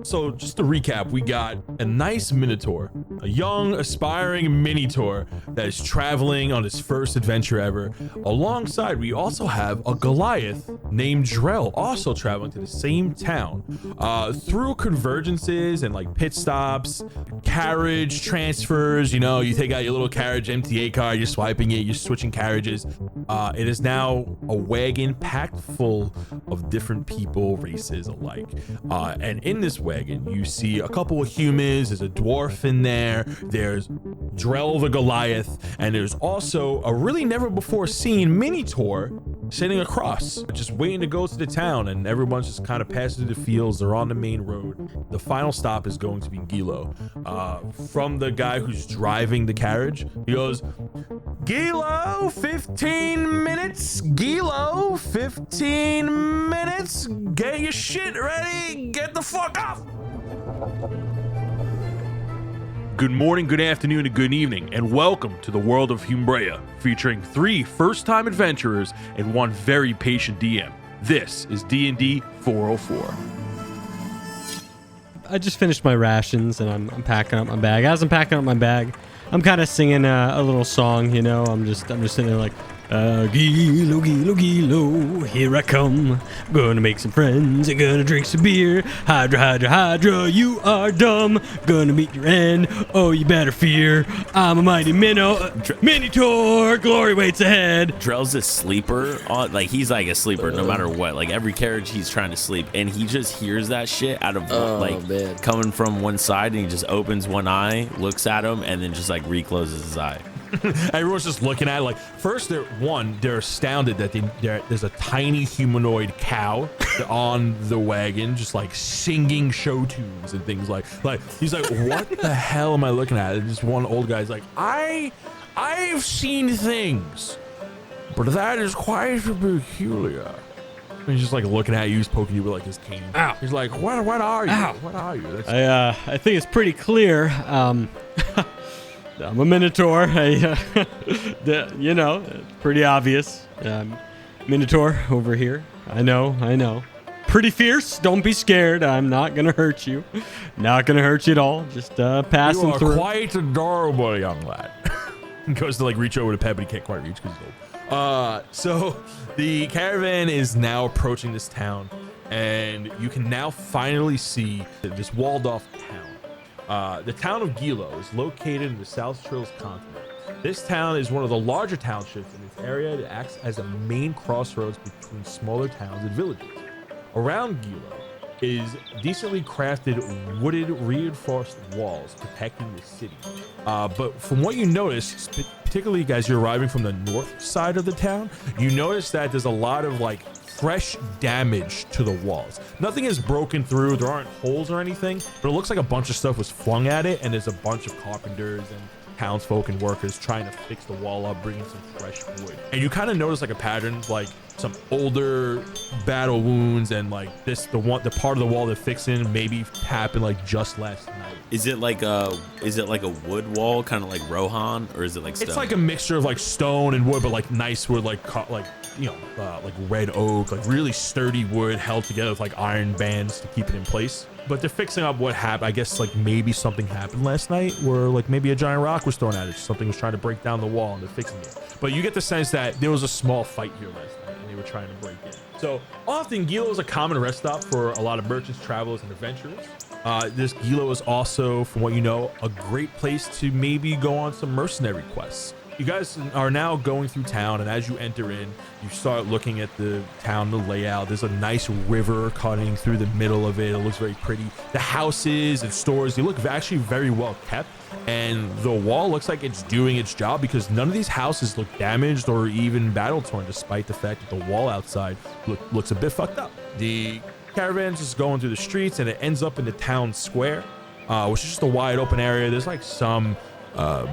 So just to recap, we got a nice Mini-taur, a young aspiring Mini-taur that is traveling on his first adventure ever. Alongside, we also have a Goliath named Drell, also traveling to the same town. Through convergences and like pit stops, carriage transfers, you know, you take out your little carriage MTA card, you're swiping it, you're switching carriages. It is now a wagon packed full of different people, races alike. And in this wagon, you see a couple of humans, there's a dwarf in there, there's Drell the Goliath, and there's also a really never before seen Mini-taur sitting across, just waiting to go to the town, and everyone's just kind of passing through the fields. They're on the main road. The final stop is going to be Gillows. From the guy who's driving the carriage, he goes, Gillows, 15 minutes, Gillows, 15 minutes, get your shit ready, get the fuck off. Good morning, good afternoon, and good evening, and welcome to the world of Humbrea, featuring 3 first-time adventurers and 1 very patient DM. This is DND404. I just finished my rations and I'm packing up my bag. As I'm packing up my bag, I'm kind of singing a little song, you know. I'm just sitting there like, Gilo, Gilo, Gilo, here I come. Gonna make some friends and gonna drink some beer. Hydra, Hydra, Hydra, you are dumb. Gonna meet your end, oh, you better fear. I'm a mighty Mini-taur, glory waits ahead. Drell's a sleeper. He's like a sleeper no matter what. Like every carriage he's trying to sleep, and he just hears that shit out of coming from one side, and he just opens one eye, looks at him, and then just like recloses his eye. Everyone's just looking at it like, first they're astounded that there's a tiny humanoid cow on the wagon just like singing show tunes and things like he's like, what the hell am I looking at? And this one old guy's like, I've seen things, but that is quite peculiar. And he's just like looking at you, he's poking you with like his cane. Ow. He's like, what are you? Ow. What are you? I think it's pretty clear. I'm a Mini-taur. You know, pretty obvious. Mini-taur over here. I know. Pretty fierce. Don't be scared. I'm not gonna hurt you. Not gonna hurt you at all. Just passing through. You are quite adorable, young lad. He goes to like reach over to Peb, but he can't quite reach because he's old. So the caravan is now approaching this town, and you can now finally see this walled off town. The town of Gillows is located in the South Trails continent. This town is one of the larger townships in its area that acts as a main crossroads between smaller towns and villages. Around Gillows is decently crafted wooded reinforced walls protecting the city. But from what you notice, particularly guys, you're arriving from the north side of the town, you notice that there's a lot of like fresh damage to the walls. Nothing is broken through, there aren't holes or anything, but it looks like a bunch of stuff was flung at it, and there's a bunch of carpenters and townsfolk and workers trying to fix the wall up, bringing some fresh wood. And you kind of notice like a pattern, like some older battle wounds, and like the part of the wall they're fixing maybe happened like just last night. Is it like a wood wall, kind of like Rohan, or is it like stone? It's like a mixture of like stone and wood, but like nice wood, like you know, like red oak, like really sturdy wood held together with like iron bands to keep it in place. But they're fixing up what happened. I guess like maybe something happened last night where like maybe a giant rock was thrown at it. Something was trying to break down the wall, and they're fixing it. But you get the sense that there was a small fight here last night, and they were trying to break in. So often Gillows is a common rest stop for a lot of merchants, travelers, and adventurers. This Gillows is also, from what you know, a great place to maybe go on some mercenary quests. You guys are now going through town, and as you enter in, you start looking at the town, the layout. There's a nice river cutting through the middle of it. It looks very pretty. The houses and stores, they look actually very well kept, and the wall looks like it's doing its job because none of these houses look damaged or even battle torn, despite the fact that the wall outside looks a bit fucked up. The caravan's just going through the streets, and it ends up in the town square, which is just a wide open area. There's like some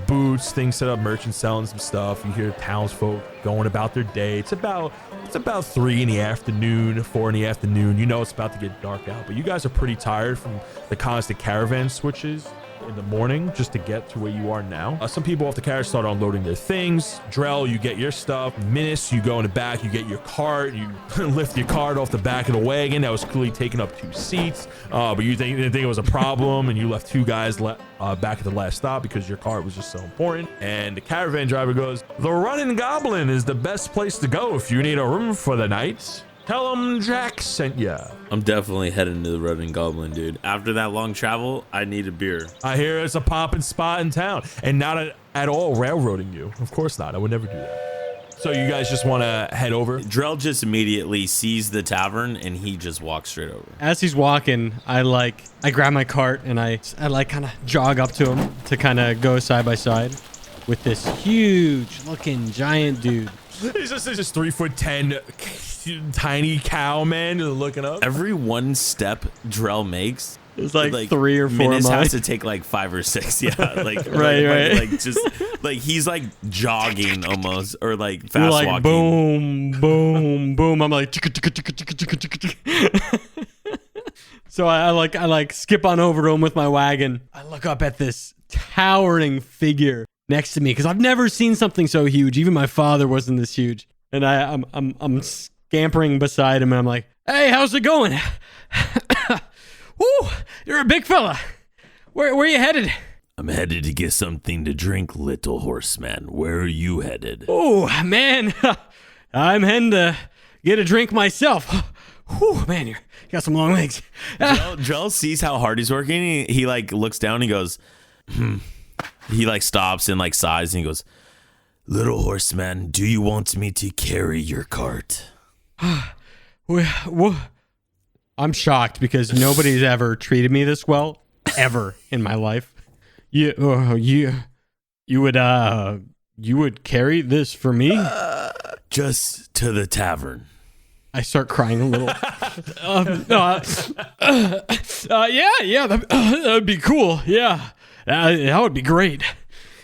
booths, things set up, merchants selling some stuff. You hear townsfolk going about their day. It's about 3 in the afternoon, 4 in the afternoon. You know it's about to get dark out, but you guys are pretty tired from the constant caravan switches in the morning just to get to where you are now. Some people off the carriage start unloading their things. Drell, you get your stuff. Minnis, you go in the back, you get your cart, you lift your cart off the back of the wagon that was clearly taking up 2 seats, but you didn't think it was a problem, and you left 2 guys back at the last stop because your cart was just so important. And the caravan driver goes, "The Running Goblin is the best place to go if you need a room for the night. Tell him Jack sent ya." I'm definitely heading to the Running Goblin, dude. After that long travel, I need a beer. I hear it's a poppin' spot in town, and not at all railroading you. Of course not. I would never do that. So you guys just want to head over? Drell just immediately sees the tavern and he just walks straight over. As he's walking, I grab my cart and I kind of jog up to him to kind of go side by side with this huge looking giant dude. He's just 3'10" tiny cow man looking up. Every one step Drell makes, it's like 3 or 4 minutes miles. has to take like 5 or 6. Yeah, like right. Like just like he's like jogging almost, or like fast You're like walking. Boom, boom, boom. I'm like. So I like skip on over to him with my wagon. I look up at this towering figure next to me because I've never seen something so huge. Even my father wasn't this huge. And I'm scampering beside him and I'm like, "Hey, how's it going?" "Woo, you're a big fella. Where are you headed?" "I'm headed to get something to drink, little horseman. Where are you headed?" "Oh, man, I'm heading to get a drink myself." "Whew, man, you got some long legs." Drell sees how hard he's working. He like looks down and he goes, He like stops and like sighs and he goes, "Little horseman, do you want me to carry your cart?" I'm shocked because nobody's ever treated me this well, ever in my life. You would carry this for me? Just to the tavern. I start crying a little. Yeah, that'd be cool. Yeah, that would be great.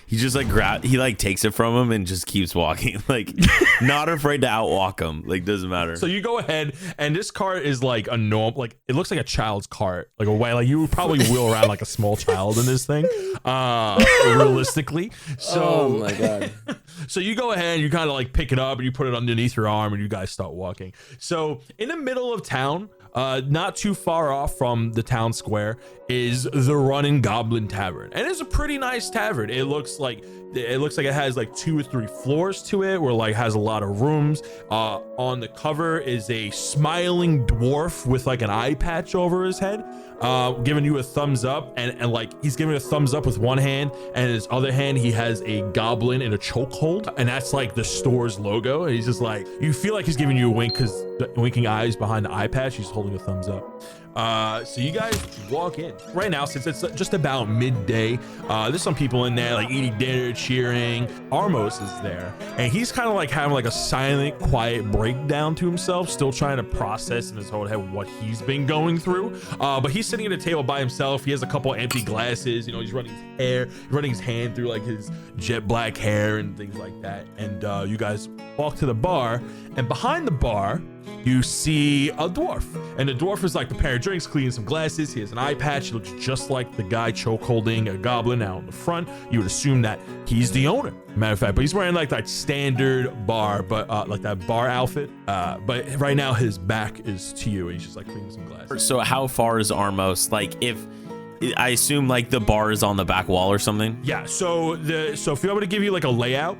He just like he like takes it from him and just keeps walking, like not afraid to outwalk him. Like doesn't matter. So you go ahead, and this cart is like a normal, like it looks like a child's cart, like a way, like you would probably wheel around like a small child in this thing, realistically. So, oh my god. So you go ahead, you kind of like pick it up and you put it underneath your arm, and you guys start walking. So in the middle of town, not too far off from the town square, is the Running Goblin Tavern, and it's a pretty nice tavern. It looks like it has like 2 or 3 floors to it, where like has a lot of rooms. On the cover is a smiling dwarf with like an eye patch over his head, giving you a thumbs up, and like he's giving a thumbs up with one hand, and in his other hand he has a goblin in a chokehold, and that's like the store's logo. And he's just like, you feel like he's giving you a wink because the winking eyes behind the eye patch, he's holding a thumbs up. So you guys walk in right now, since it's just about midday. There's some people in there like eating dinner, cheering. Armos is there, and he's kind of like having like a silent, quiet breakdown to himself, still trying to process in his whole head what he's been going through. But he's sitting at a table by himself. He has a couple empty glasses. You know, he's running his hand through like his jet black hair and things like that. And you guys walk to the bar, and behind the bar you see a dwarf, and the dwarf is like preparing drinks, cleaning some glasses. He has an eye patch. He looks just like the guy choke holding a goblin out in the front. You would assume that he's the owner, matter of fact, but he's wearing like that standard bar, but like that bar outfit. But right now his back is to you, and he's just like cleaning some glasses. So how far is Armos? Like if I assume like the bar is on the back wall or something. Yeah, so if you're able to give you like a layout,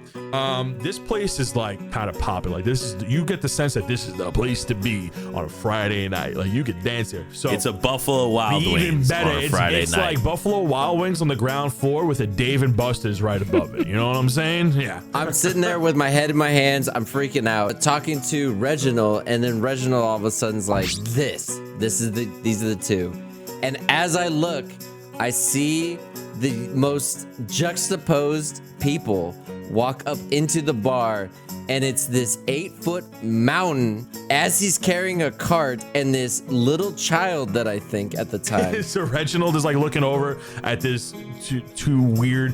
this place is like kind of popping. Like you get the sense that this is the place to be on a Friday night. Like you could dance here. So it's a Buffalo Wild even Wings better. on a Friday it's night. like Buffalo Wild Wings on the ground floor with a Dave and Buster's right above it. You know what I'm saying? Yeah. I'm sitting there with my head in my hands. I'm freaking out, talking to Reginald, and then Reginald all of a sudden's like, these are the two. And as I look, I see the most juxtaposed people walk up into the bar, and it's this 8-foot mountain as he's carrying a cart, and this little child that I think at the time. So Reginald is like looking over at this two weird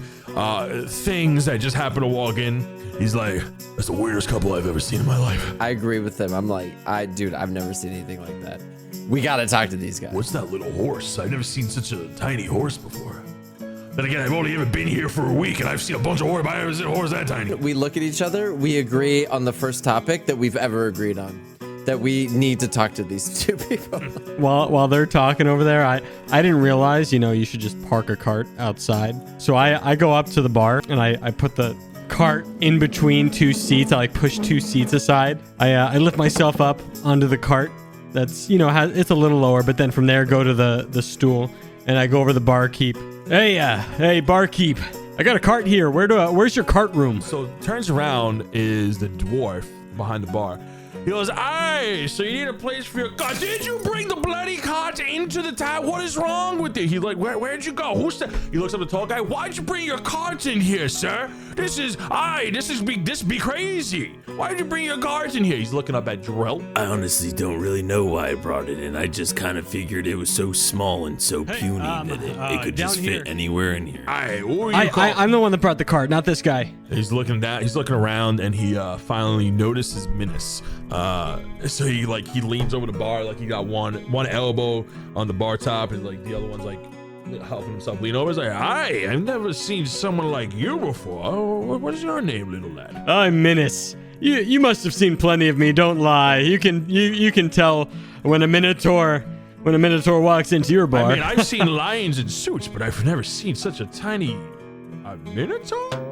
things that just happened to walk in. He's like, that's the weirdest couple I've ever seen in my life. I agree with him. I'm like, dude, I've never seen anything like that. We gotta talk to these guys. What's that little horse? I've never seen such a tiny horse before. Then again, I've only ever been here for a week, and I've seen a bunch of horror. But I haven't seen horrors that tiny. We look at each other. We agree on the first topic that we've ever agreed on. That we need to talk to these two people. While they're talking over there, I didn't realize, you should just park a cart outside. So I go up to the bar and I put the cart in between two seats. I like push two seats aside. I lift myself up onto the cart. That's it's a little lower, but then from there go to the stool and I go over the barkeep. Hey barkeep, I got a cart here. Where's your cart room? So turns around is the dwarf behind the bar. He goes, aye, so you need a place for your cart. Did you bring the bloody cart into the town? What is wrong with it? He's like, where'd you go? Who's that? He looks up the tall guy. Why'd you bring your cart in here, sir? This be crazy. Why'd you bring your cart in here? He's looking up at Drell. I honestly don't really know why I brought it in. I just kind of figured it was so small and so puny that it could just fit anywhere in here. I'm the one that brought the cart, not this guy. He's looking down. He's looking around, and he finally notices Minnis. So he leans over the bar, like he got one elbow on the bar top, and like the other one's like helping himself lean over. He's like, "Hi, I've never seen someone like you before. Oh, what is your name, little lad?" I'm Minnis. You must have seen plenty of me. Don't lie. You can tell when a Mini-taur walks into your bar. I mean, I've seen lions in suits, but I've never seen such a tiny Mini-taur.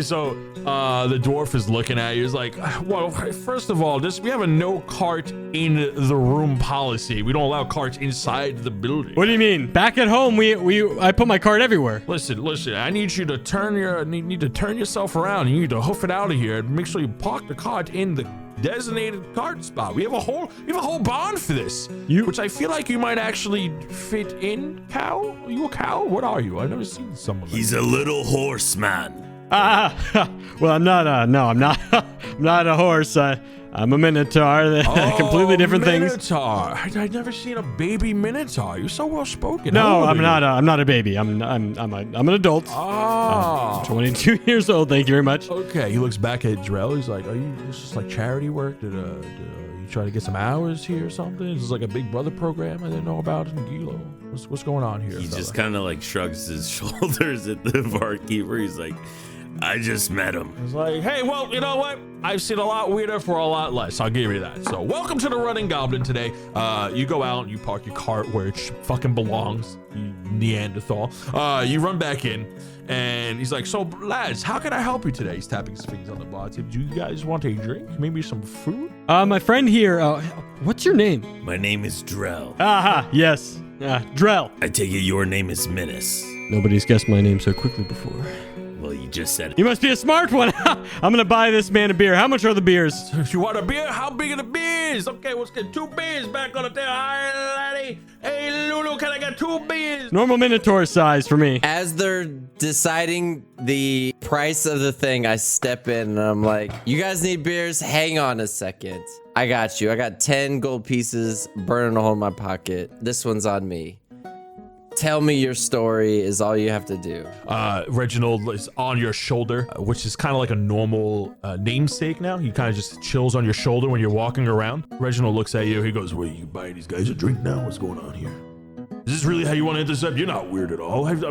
So the dwarf is looking at you. He's like, well, first of all, we have a no cart in the room policy. We don't allow carts inside the building. What do you mean? Back at home, I put my cart everywhere. Listen. I need you to turn yourself around. You need to hoof it out of here and make sure you park the cart in the designated cart spot. We have a whole barn for this, which I feel like you might actually fit in. Cow? Are you a cow? What are you? I've never seen someone. He's a little horseman. Well, I'm not. I'm not. I'm not a horse. I'm a Mini-taur. Completely different things. Mini-taur. I've never seen a baby Mini-taur. You're so well spoken. No, I'm not. I'm not a baby. I'm an adult. Oh. I'm 22 years old. Thank you very much. Okay. He looks back at Drell. He's like, this just like charity work? Did you try to get some hours here or something? Is this like a Big Brother program I didn't know about in Gillows? What's going on here? He just kind of like shrugs his shoulders at the barkeeper. He's like, I just met him. It's like, hey, well, you know what? I've seen a lot weirder for a lot less. I'll give you that. So welcome to the Running Goblin today. You go out and you park your cart where it fucking belongs, you Neanderthal. You run back in and he's like, so lads, how can I help you today? He's tapping his fingers on the bar. Do you guys want a drink? Maybe some food? My friend here, what's your name? My name is Drell. Aha, yes. Drell. I take it your name is Minnis. Nobody's guessed my name so quickly before. Well, you just said it. You must be a smart one. I'm gonna buy this man a beer. How much are the beers? You want a beer? How big are the beers? Okay, let's get 2 beers back on the table. Hi, laddie. Hey, Lulu, can I get 2 beers? Normal Mini-taur size for me. As they're deciding the price of the thing, I step in and I'm like, you guys need beers? Hang on a second. I got you. I got 10 gold pieces burning a hole in my pocket. This one's on me. Tell me your story is all you have to do. Reginald is on your shoulder, which is kind of like a normal namesake now. He kind of just chills on your shoulder when you're walking around. Reginald looks at you. He goes, wait, you buying these guys a drink now? What's going on here? Is this really how you want to intercept? You're not weird at all. This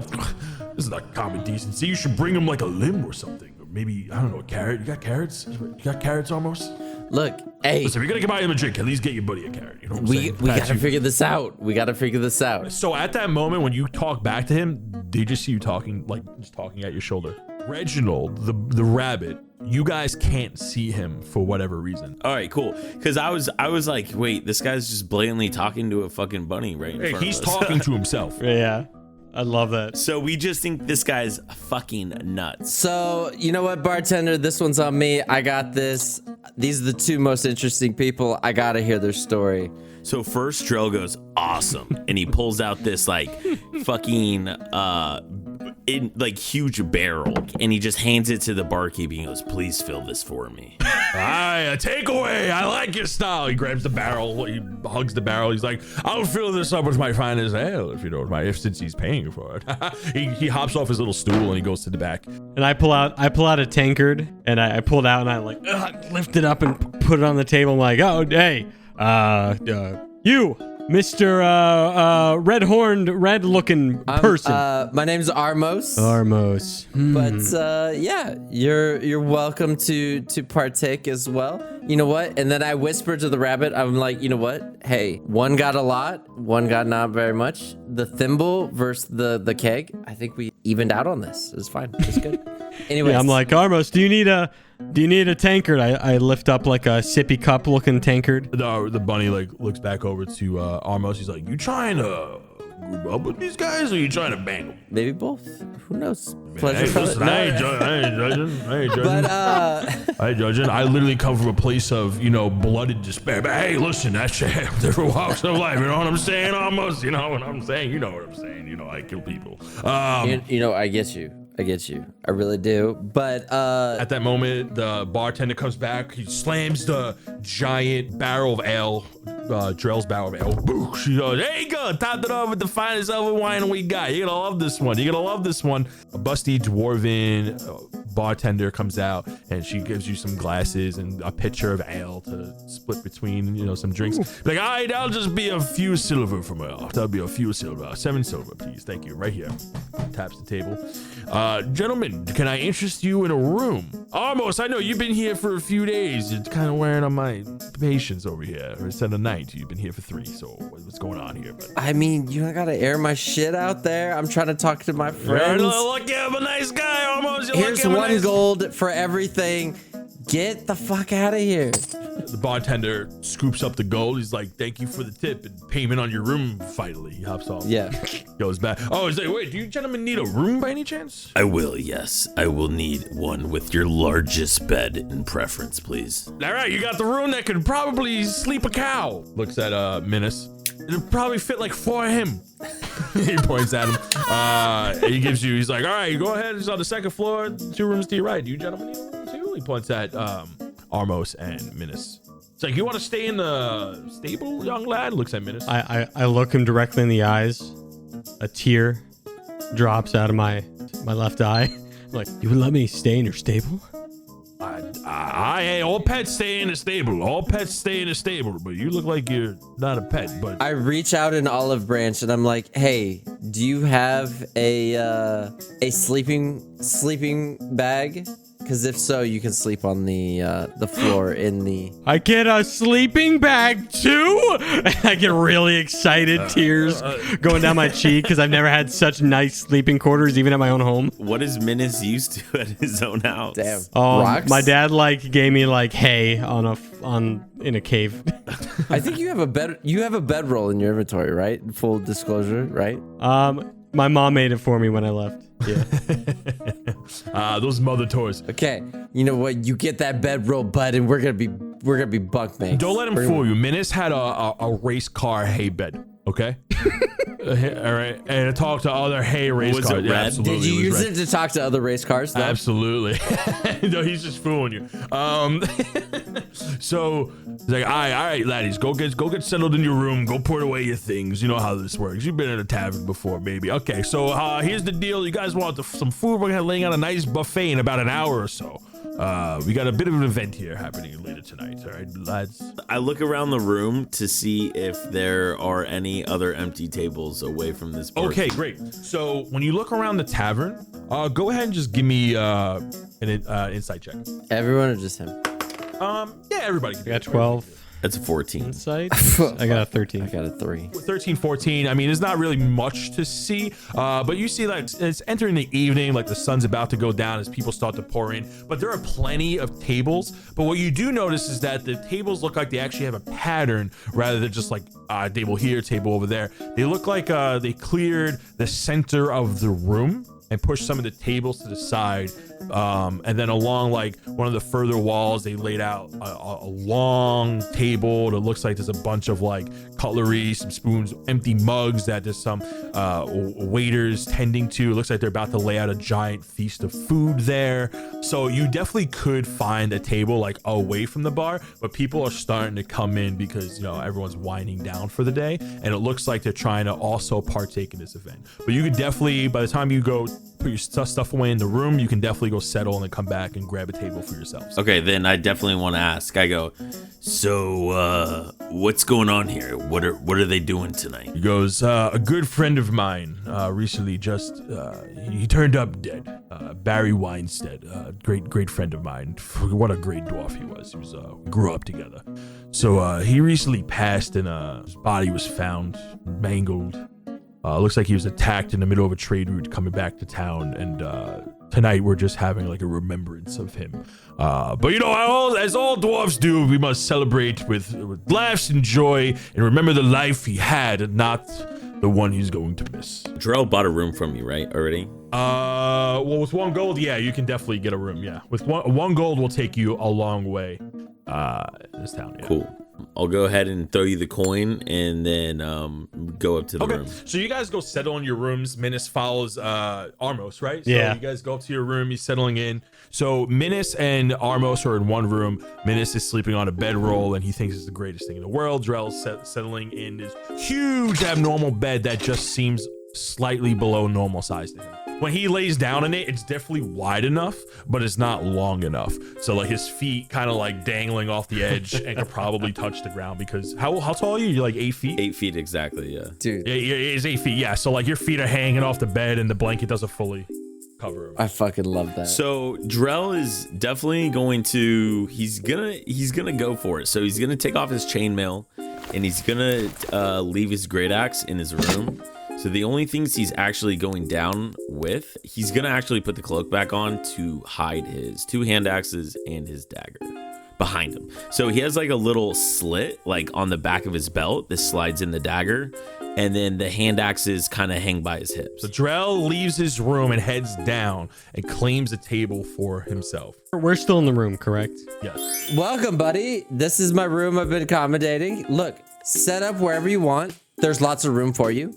is not common decency. You should bring him like a limb or something. Or maybe, I don't know, a carrot. You got carrots? You got carrots almost? Look, hey. Listen, if you're going to buy him a drink, at least get your buddy a carrot. You know what I'm saying? We got to figure this out. We got to figure this out. So at that moment, when you talk back to him, they just see you talking, like just talking at your shoulder. Reginald, the rabbit, you guys can't see him for whatever reason. All right, cool. Because I was like, wait, this guy's just blatantly talking to a fucking bunny right in front of us. He's talking to himself. Yeah, I love that. So we just think this guy's fucking nuts. So, you know what, bartender? This one's on me. I got this. These are the 2 most interesting people. I got to hear their story. So first Drell goes, awesome. And he pulls out this like fucking huge barrel and he just hands it to the barkeep. He goes, please fill this for me. Aye, a takeaway. I like your style. He grabs the barrel. He hugs the barrel. He's like, I'll fill this up with my finest ale, if you don't mind, since he's paying for it. he hops off his little stool and he goes to the back. And I pull out a tankard and I pull it out and I lift it up and put it on the table. I'm like, oh, hey, you. Mr. red-looking person. My name's Armos. Armos. But yeah, you're welcome to partake as well. You know what? And then I whisper to the rabbit, I'm like, you know what? Hey, one got a lot, one got not very much. The thimble versus the keg, I think we evened out on this. It's fine. It's good. Anyway, Yeah, I'm like, Armos, do you need a tankard? I lift up like a sippy cup looking tankard. The bunny like looks back over to Armos. He's like, you trying to group up with these guys, or you trying to bang them? maybe both. Who knows? Hey, Pleasure. listen, I ain't judging. But I ain't judging. I literally come from a place of, blooded despair. But hey, listen, that's different walks of life. You know what I'm saying? Almost, you know what I'm saying? You know what I'm saying? I kill people. I get you. I really do. But At that moment, the bartender comes back. He slams the giant barrel of ale, Drell's barrel of ale. Boo! She goes, "There you go, topped it off with the finest elven wine we got. You're gonna love this one. You're gonna love this one." A busty dwarven bartender comes out, and she gives you some glasses and a pitcher of ale to split between, some drinks. Like, all right, that'll just be a few silver from her. That'll be a few silver. 7 silver, please. Thank you. Right here. Taps the table. Gentlemen, can I interest you in a room? Almost. I know you've been here for a few days. It's kind of wearing on my patience over here. Instead of 9, you've been here for 3. So what's going on here? But I mean, you don't gotta air my shit out there. I'm trying to talk to my friends. look, I'm a nice guy. Almost. Here's one gold for everything. Get the fuck out of here. The bartender scoops up the gold. He's like, "Thank you for the tip and payment on your room." Finally, he hops off. Yeah. Goes back. Oh, he's like, "Wait, do you gentlemen need a room by any chance?" I will, yes. I will need one with your largest bed in preference, please. All right, you got the room that could probably sleep a cow. Looks at Minnis. It'll probably fit like 4 of him. He points at him. He gives you. He's like, "All right, you go ahead. It's on the 2nd floor. 2 rooms to your right. Do you gentlemen need a room too?" He points at Armos and Minnis. It's like, "You want to stay in the stable, young lad?" Looks at Minnis. I look him directly in the eyes. A tear drops out of my left eye. I'm like, you would let me stay in your stable? All pets stay in the stable. All pets stay in the stable. But you look like you're not a pet. But I reach out an olive branch and I'm like, "Hey, do you have a sleeping bag? Because if so, you can sleep on the floor in the." I get a sleeping bag too. I get really excited, tears going down my cheek because I've never had such nice sleeping quarters, even at my own home. What is Minnis used to at his own house? Damn. Rocks? My dad gave me hay in a cave. I think you have a bedroll in your inventory, right? Full disclosure, right? My mom made it for me when I left. Yeah. Those mother toys. Okay, you know what? You get that bedroll, bud, and we're gonna be bunkmates. Don't let him fool you. Minnis had a race car hay bed. Okay. All right, and to talk to other hay race Was cars. it Yeah, red? absolutely. Did you it was use red. it to talk to other race cars? Though? Absolutely. No, he's just fooling you. So he's like, all right, laddies, go get settled in your room. Go put away your things. You know how this works. You've been in a tavern before, maybe. Okay, so here's the deal. You guys want some food? We're gonna laying out a nice buffet in about an hour or so. We got a bit of an event here happening later tonight. All right, lads. I look around the room to see if there are any other empty tables away from this bar. Okay, great. So when you look around the tavern, go ahead and just give me an insight check. Everyone or just him? Yeah, everybody. I got 12 That's a 14. insight. I got a 13. I got a 3. 13, 14. I mean, there's not really much to see, but you see like it's entering the evening, like the sun's about to go down as people start to pour in, but there are plenty of tables. But what you do notice is that the tables look like they actually have a pattern rather than just like table here, table over there. They look like they cleared the center of the room and pushed some of the tables to the side. And then along like one of the further walls, they laid out a long table that looks like there's a bunch of like cutlery, some spoons, empty mugs that there's some waiters tending to. It looks like they're about to lay out a giant feast of food there. So you definitely could find a table like away from the bar, but people are starting to come in because, everyone's winding down for the day. And it looks like they're trying to also partake in this event. But you could definitely, by the time you go put your stuff away in the room, you can definitely go settle and then come back and grab a table for yourselves. Okay, then I definitely want to ask. I go, so what's going on here? What are they doing tonight? He goes, a good friend of mine recently just he turned up dead. Barry Weinstead, great friend of mine. What a great dwarf he was. He was grew up together. So he recently passed, and his body was found mangled. Looks like he was attacked in the middle of a trade route coming back to town, and tonight we're just having like a remembrance of him. But you know, as all dwarves do, we must celebrate with laughs and joy and remember the life he had and not the one he's going to miss. Drell bought a room from you, right? Already? Well, with 1 gold, yeah, you can definitely get a room. Yeah, with one gold will take you a long way. In this town. Yeah. Cool. I'll go ahead and throw you the coin and then go up to the room. So you guys go settle in your rooms. Minnis follows Armos, right? So yeah. You guys go up to your room. He's settling in. So Minnis and Armos are in one room. Minnis is sleeping on a bedroll, and he thinks it's the greatest thing in the world. Drell's settling in this huge abnormal bed that just seems slightly below normal size to him. When he lays down in it, it's definitely wide enough, but it's not long enough. So like his feet kind of like dangling off the edge and could probably touch the ground because how tall are you? You're like 8 feet? 8 feet exactly, yeah. Dude. Yeah, it's 8 feet, yeah. So like your feet are hanging off the bed and the blanket doesn't fully cover him. I fucking love that. So Drell is definitely going to, he's gonna go for it. So he's gonna take off his chainmail and he's gonna leave his great axe in his room. So the only things he's actually going down with, he's gonna actually put the cloak back on to hide his 2 hand axes and his dagger behind him. So he has like a little slit like on the back of his belt that slides in the dagger, and then the hand axes kind of hang by his hips. So Drell leaves his room and heads down and claims a table for himself. We're still in the room, correct? Yes. Welcome, buddy. This is my room I've been accommodating. Look, set up wherever you want. There's lots of room for you.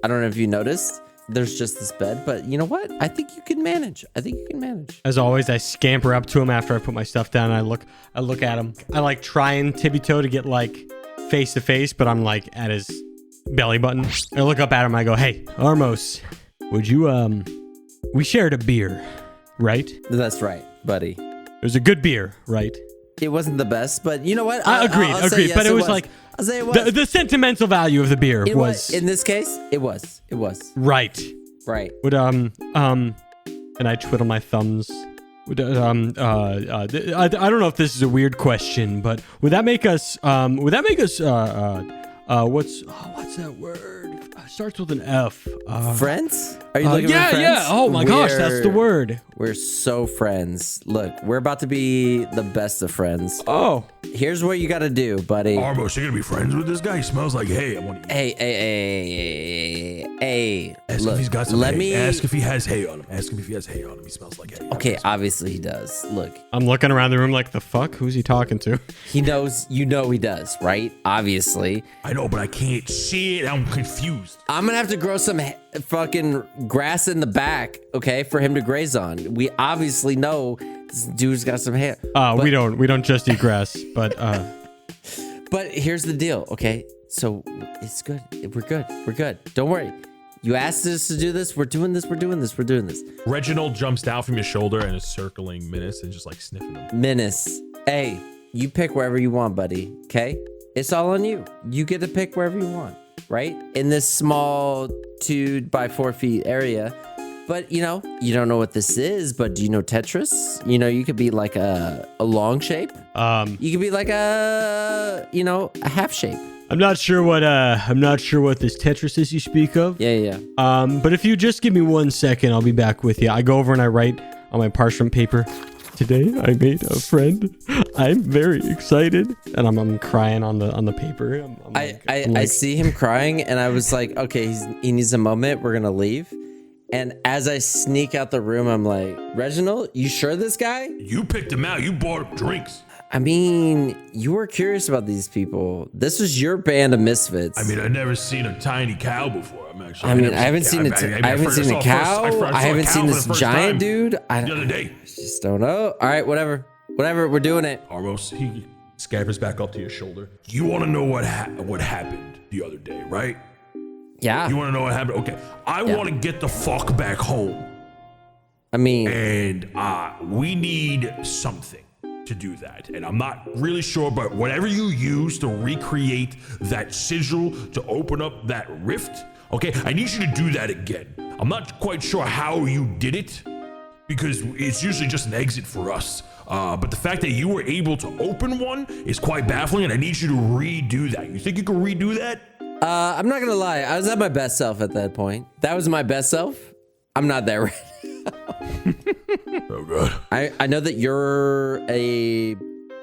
I don't know if you noticed. There's just this bed, but you know what? I think you can manage. As always, I scamper up to him after I put my stuff down. And I look at him. I like try and tippy-toe to get like face to face, but I'm like at his belly button. I look up at him. I go, "Hey, Armos, would you we shared a beer, right?" That's right, buddy. It was a good beer, right? It wasn't the best, but you know what? Agreed. Yes, but it was like I'll say it was. the sentimental value of the beer was in this case. It was right. Would and I twiddle my thumbs. Would I don't know if this is a weird question, but would that make us what's that word? Starts with an F. Friends? Are you looking for friends? Yeah. Oh my gosh, that's the word. We're so friends. Look, we're about to be the best of friends. Oh. Here's what you got to do, buddy. Armos, you're gonna be friends with this guy? He smells like hay. I want to Hey. ask Look, if he's got some let hay. me Ask if he has hay on him. Ask him if he has hay on him. He smells like hay. Okay, obviously he does. Look, I'm looking around the room like, the fuck? Who's he talking to? he knows. You know he does, right? Obviously. I know, but I can't see it. I'm confused. I'm gonna have to grow some fucking grass in the back, okay, for him to graze on. We obviously know this dude's got some hair. We don't just eat grass, but But here's the deal, okay? So it's good. We're good. Don't worry. You asked us to do this. We're doing this. Reginald jumps down from your shoulder and is circling Minnis and just like sniffing him. Minnis, hey, you pick wherever you want, buddy. Okay? It's all on you. You get to pick wherever you want, right? In this small 2 by 4 feet area. But you know, you don't know what this is, but do you know Tetris? You know, you could be like a long shape. You could be like a half shape. I'm not sure what this Tetris is you speak of. Yeah. But if you just give me 1 second, I'll be back with you. I go over and I write on my parchment paper, "Today I made a friend. I'm very excited." And I'm crying on the paper. I see him crying and I was like, okay, he needs a moment. We're gonna leave. And as I sneak out the room, I'm like, "Reginald, you sure this guy?" You picked him out. You bought him drinks. I mean, you were curious about these people. This was your band of misfits. I mean, I've never seen a tiny cow before. I haven't seen a cow. I haven't seen this giant dude. The other day. I just don't know. All right, whatever. We're doing it. Armos, he scabbers back up to your shoulder. You want to know what happened the other day, right? Yeah. You want to know what happened? Okay. I want to get the fuck back home. I mean, and we need something to do that. And I'm not really sure, but whatever you use to recreate that sigil to open up that rift, okay, I need you to do that again. I'm not quite sure how you did it, because it's usually just an exit for us. But the fact that you were able to open one is quite baffling, and I need you to redo that. You think you can redo that? I'm not gonna lie. I was at my best self at that point. That was my best self. I'm not there right Oh, God. I know that you're a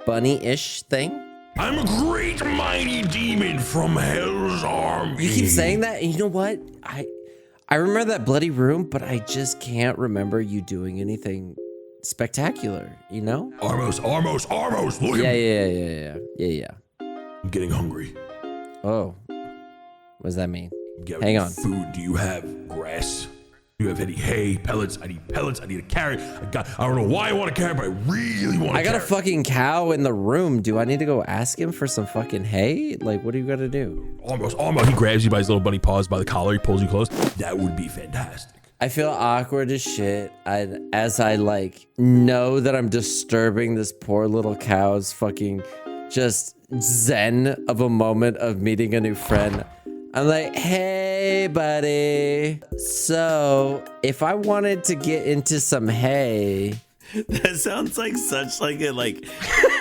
bunny-ish thing. I'm a great mighty demon from Hell's army. You keep saying that, and you know what? I remember that bloody room, but I just can't remember you doing anything spectacular, you know? Armos, look at me. Yeah. I'm getting hungry. Oh. What does that mean? Hang on. Food. Do you have grass? Do you have any hay, pellets? I need pellets. I need a carrot. I don't know why I want a carrot, but I really want a carrot. I got a fucking cow in the room. Do I need to go ask him for some fucking hay? Like, what do you gotta do? Almost. He grabs you by his little bunny paws by the collar. He pulls you close. That would be fantastic. I feel awkward as shit as I like know that I'm disturbing this poor little cow's fucking just zen of a moment of meeting a new friend. I'm like, hey, buddy. So if I wanted to get into some hay. That sounds like such like a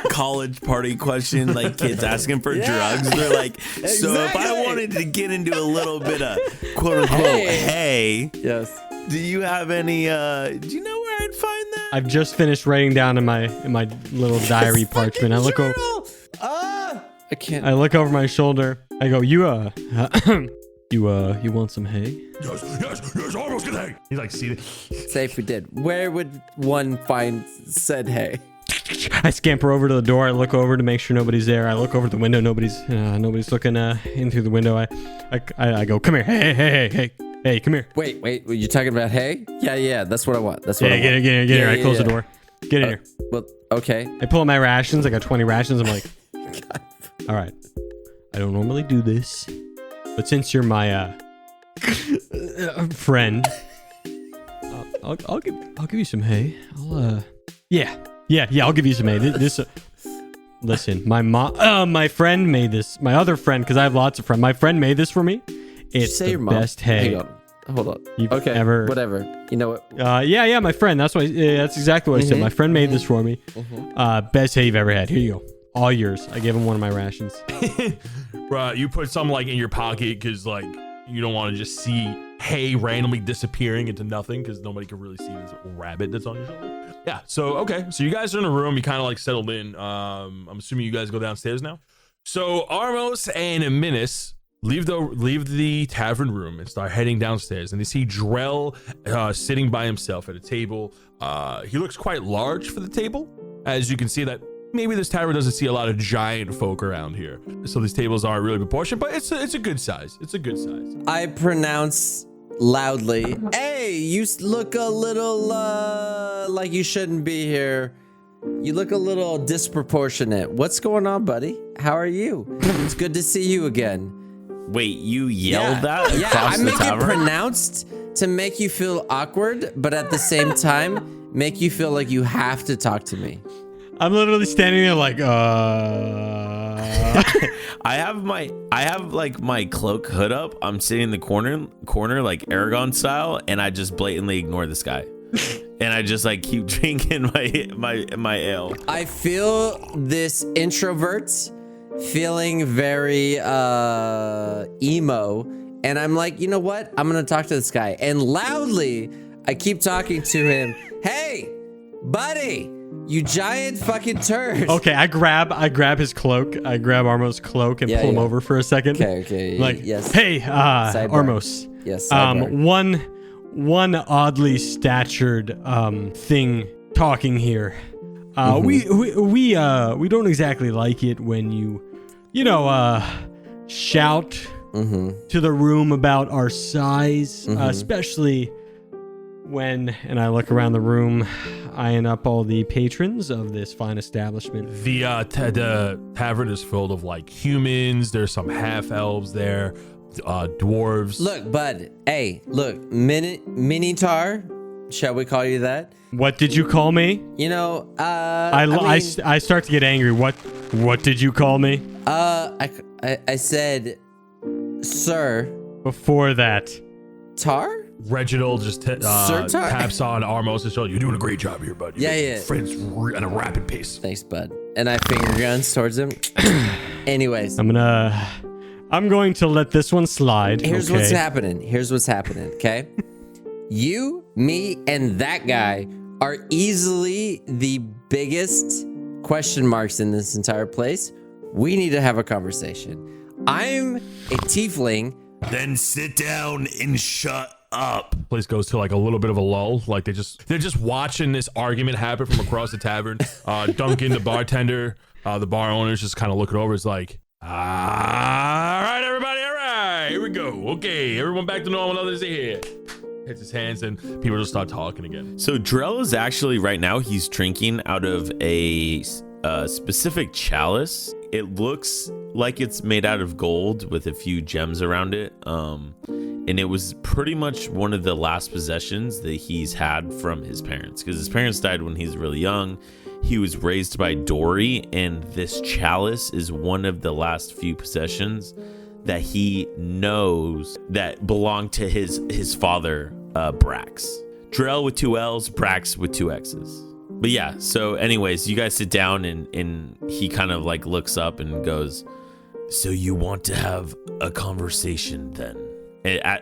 college party question, like kids asking for drugs. They're like, so if I wanted to get into a little bit of quote unquote hay, yes. Do you have any do you know where I'd find that? I've just finished writing down in my little diary parchment. I look over. I can't. I look over my shoulder. I go, you want some hay? Yes, almost get hay. He's like, see it. Say if we did. Where would one find said hay? I scamper over to the door. I look over to make sure nobody's there. I look over the window. Nobody's looking in through the window. I go, come here. Hey, come here. Wait. Were you talking about hay? Yeah. That's what I want. That's what I want. Get in here. I close the door. Get in here. Well, okay. I pull out my rations. I got 20 rations. I'm like, all right. I don't normally do this, but since you're my friend, I'll give you some hay. Yeah. I'll give you some hay. Listen, my friend made this. My other friend, because I have lots of friends. My friend made this for me. It's the best hay. Hang on. Hold on. Okay. Ever. Whatever. You know what? Yeah. My friend. That's exactly what I said. My friend made this for me. Best hay you've ever had. Here you go. All yours. I gave him one of my rations. Bruh, you put some like in your pocket because like you don't want to just see hay randomly disappearing into nothing because nobody can really see this rabbit that's on your shoulder. Yeah. So okay. So you guys are in a room. You kind of like settled in. I'm assuming you guys go downstairs now. So Armos and Minnis leave the tavern room and start heading downstairs, and they see Drell sitting by himself at a table. He looks quite large for the table, as you can see that. Maybe this tavern doesn't see a lot of giant folk around here, so these tables aren't really proportioned, but it's a good size. It's a good size. I pronounce loudly, hey, you look a little like you shouldn't be here. You look a little disproportionate. What's going on, buddy? How are you? It's good to see you again. Wait, you yelled that across I the make tavern? it pronounced to make you feel awkward, but at the same time, make you feel like you have to talk to me. I'm literally standing there like, I have my cloak hood up. I'm sitting in the corner like Aragon style, and I just blatantly ignore this guy. And I just like keep drinking my ale. I feel this introvert feeling very emo, and I'm like, you know what? I'm gonna talk to this guy, and loudly I keep talking to him. Hey, buddy. You giant fucking turd. okay, I grab his cloak. I grab Armos' cloak and pull him over for a second. Okay. Like, yes. Hey, Sidebar. Armos. Yes. Sidebar. One oddly statured thing talking here. We don't exactly like it when you shout to the room about our size, especially when, and I look around the room, eyeing up all the patrons of this fine establishment. The tavern is filled of like humans. There's some half elves there, dwarves. Look, bud. Hey, look, Mini-taur. Shall we call you that? What did you call me? You know, I start to get angry. What did you call me? I said, sir. Before that. Tar? Reginald just taps on Armos' shoulder. You're doing a great job here, bud. Yeah. Friends at a rapid pace. Thanks, bud. And I finger guns towards him. Anyways. I'm going to let this one slide. Here's what's happening, okay? You, me, and that guy are easily the biggest question marks in this entire place. We need to have a conversation. I'm a tiefling. Then sit down and shut up. Place goes to like a little bit of a lull. Like they're just watching this argument happen from across the tavern. Duncan, the bartender, the bar owner's just kind of looking over. It's like, all right, everybody, all right, here we go. Okay, everyone back to normal. Others are here. Hits his hands and people just start talking again. So Drell is actually right now he's drinking out of a specific chalice. It looks like it's made out of gold with a few gems around it. And it was pretty much one of the last possessions that he's had from his parents, because his parents died when he was really young. He was raised by Dory, and this chalice is one of the last few possessions that he knows that belonged to his father, Brax. Drell with 2 L's, Brax with 2 X's. But yeah, so anyways, you guys sit down and he kind of like looks up and goes, so you want to have a conversation then?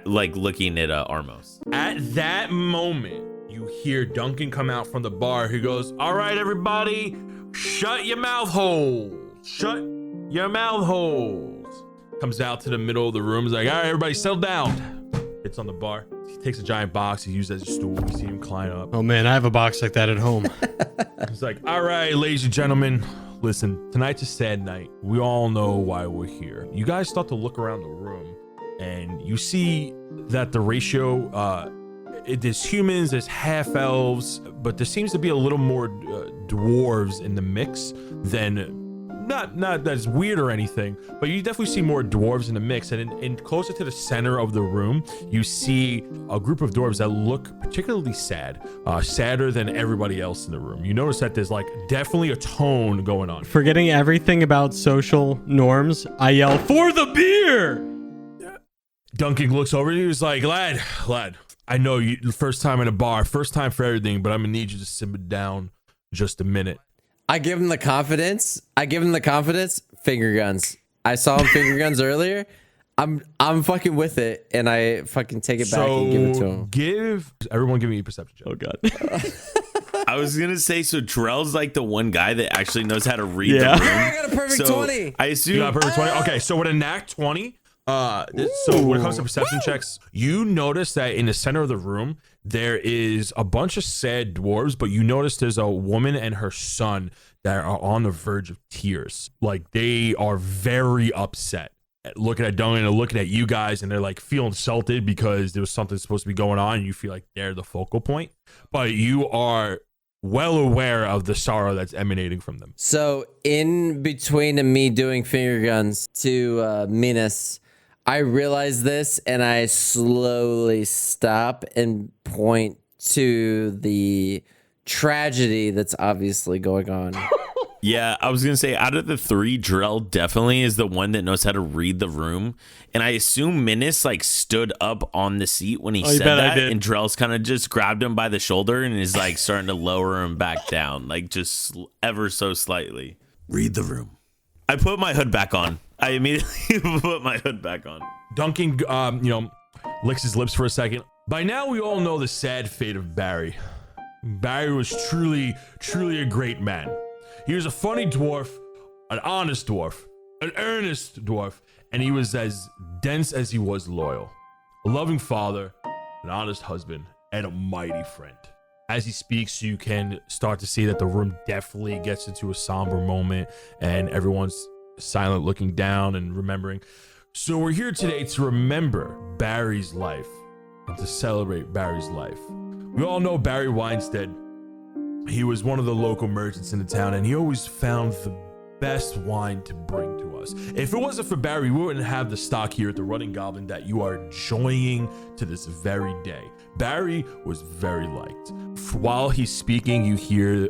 Like looking at Armos. At that moment, you hear Duncan come out from the bar. He goes, all right, everybody, shut your mouth holes. Shut your mouth holes. Comes out to the middle of the room. He's like, all right, everybody, settle down. It's on the bar. He takes a giant box. He uses it as a stool. You see him climb up. Oh man, I have a box like that at home. He's like, all right, ladies and gentlemen, listen, tonight's a sad night. We all know why we're here. You guys start to look around the room and you see that the ratio, there's humans, there's half elves, but there seems to be a little more dwarves in the mix than, not that's weird or anything, but you definitely see more dwarves in the mix. And in closer to the center of the room, you see a group of dwarves that look particularly sad, sadder than everybody else in the room. You notice that there's like definitely a tone going on. Forgetting everything about social norms, I yell, for the beer! Duncan looks over to you. He's like, lad, I know you, first time in a bar, first time for everything, but I'm gonna need you to simmer down just a minute. I give him the confidence. Finger guns. I saw him finger guns earlier. I'm fucking with it, and I fucking take it back and give it to him. Everyone give me a perception check. Oh god. I was gonna say, so Drell's like the one guy that actually knows how to read the room. I got a perfect 20. I assume You got a perfect 20. Okay, so with a nat 20. So when it comes to perception checks, you notice that in the center of the room there is a bunch of sad dwarves, but you notice there's a woman and her son that are on the verge of tears. Like they are very upset looking at Duncan and looking at you guys, and they're like feel insulted because there was something supposed to be going on and you feel like they're the focal point, but you are well aware of the sorrow that's emanating from them. So in between me doing finger guns to Minnis, I realize this and I slowly stop and point to the tragedy that's obviously going on. Yeah, I was gonna say, out of the 3, Drell definitely is the one that knows how to read the room, and I assume Minnis like stood up on the seat when he said that, and Drell's kind of just grabbed him by the shoulder and is like starting to lower him back down, like just ever so slightly. Read the room. I put my hood back on. I immediately put my hood back on. Duncan, licks his lips for a second. By now, we all know the sad fate of Barry. Barry was truly a great man. He was a funny dwarf, an honest dwarf, an earnest dwarf, and he was as dense as he was loyal. A loving father, an honest husband, and a mighty friend. As he speaks, you can start to see that the room definitely gets into a somber moment, and everyone's silent, looking down and remembering. So we're here today to remember Barry's life and to celebrate Barry's life. We all know Barry Weinstead. He was one of the local merchants in the town, and he always found the best wine to bring to us. If it wasn't for Barry, we wouldn't have the stock here at the Running Goblin that you are enjoying to this very day. Barry was very liked. While he's speaking, you hear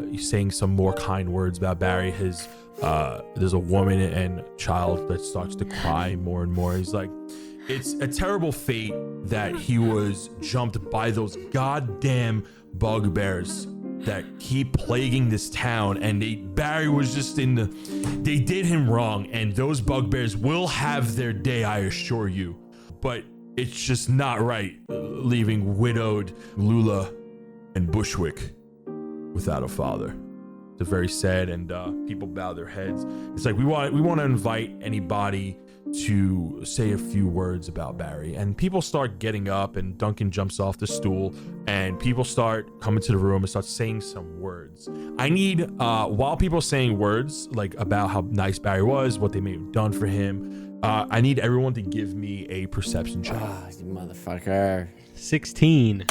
he's saying some more kind words about Barry. There's a woman and child that starts to cry more and more. He's like, it's a terrible fate that he was jumped by those goddamn bugbears that keep plaguing this town, and Barry was just they did him wrong, and those bugbears will have their day, I assure you. But it's just not right leaving widowed Lula and Bushwick without a father. It's very sad, and people bow their heads. It's like we want to invite anybody to say a few words about Barry, and people start getting up, and Duncan jumps off the stool, and people start coming to the room and start saying some words. I need while people are saying words like about how nice Barry was, what they may have done for him, I need everyone to give me a perception check. You motherfucker. 16.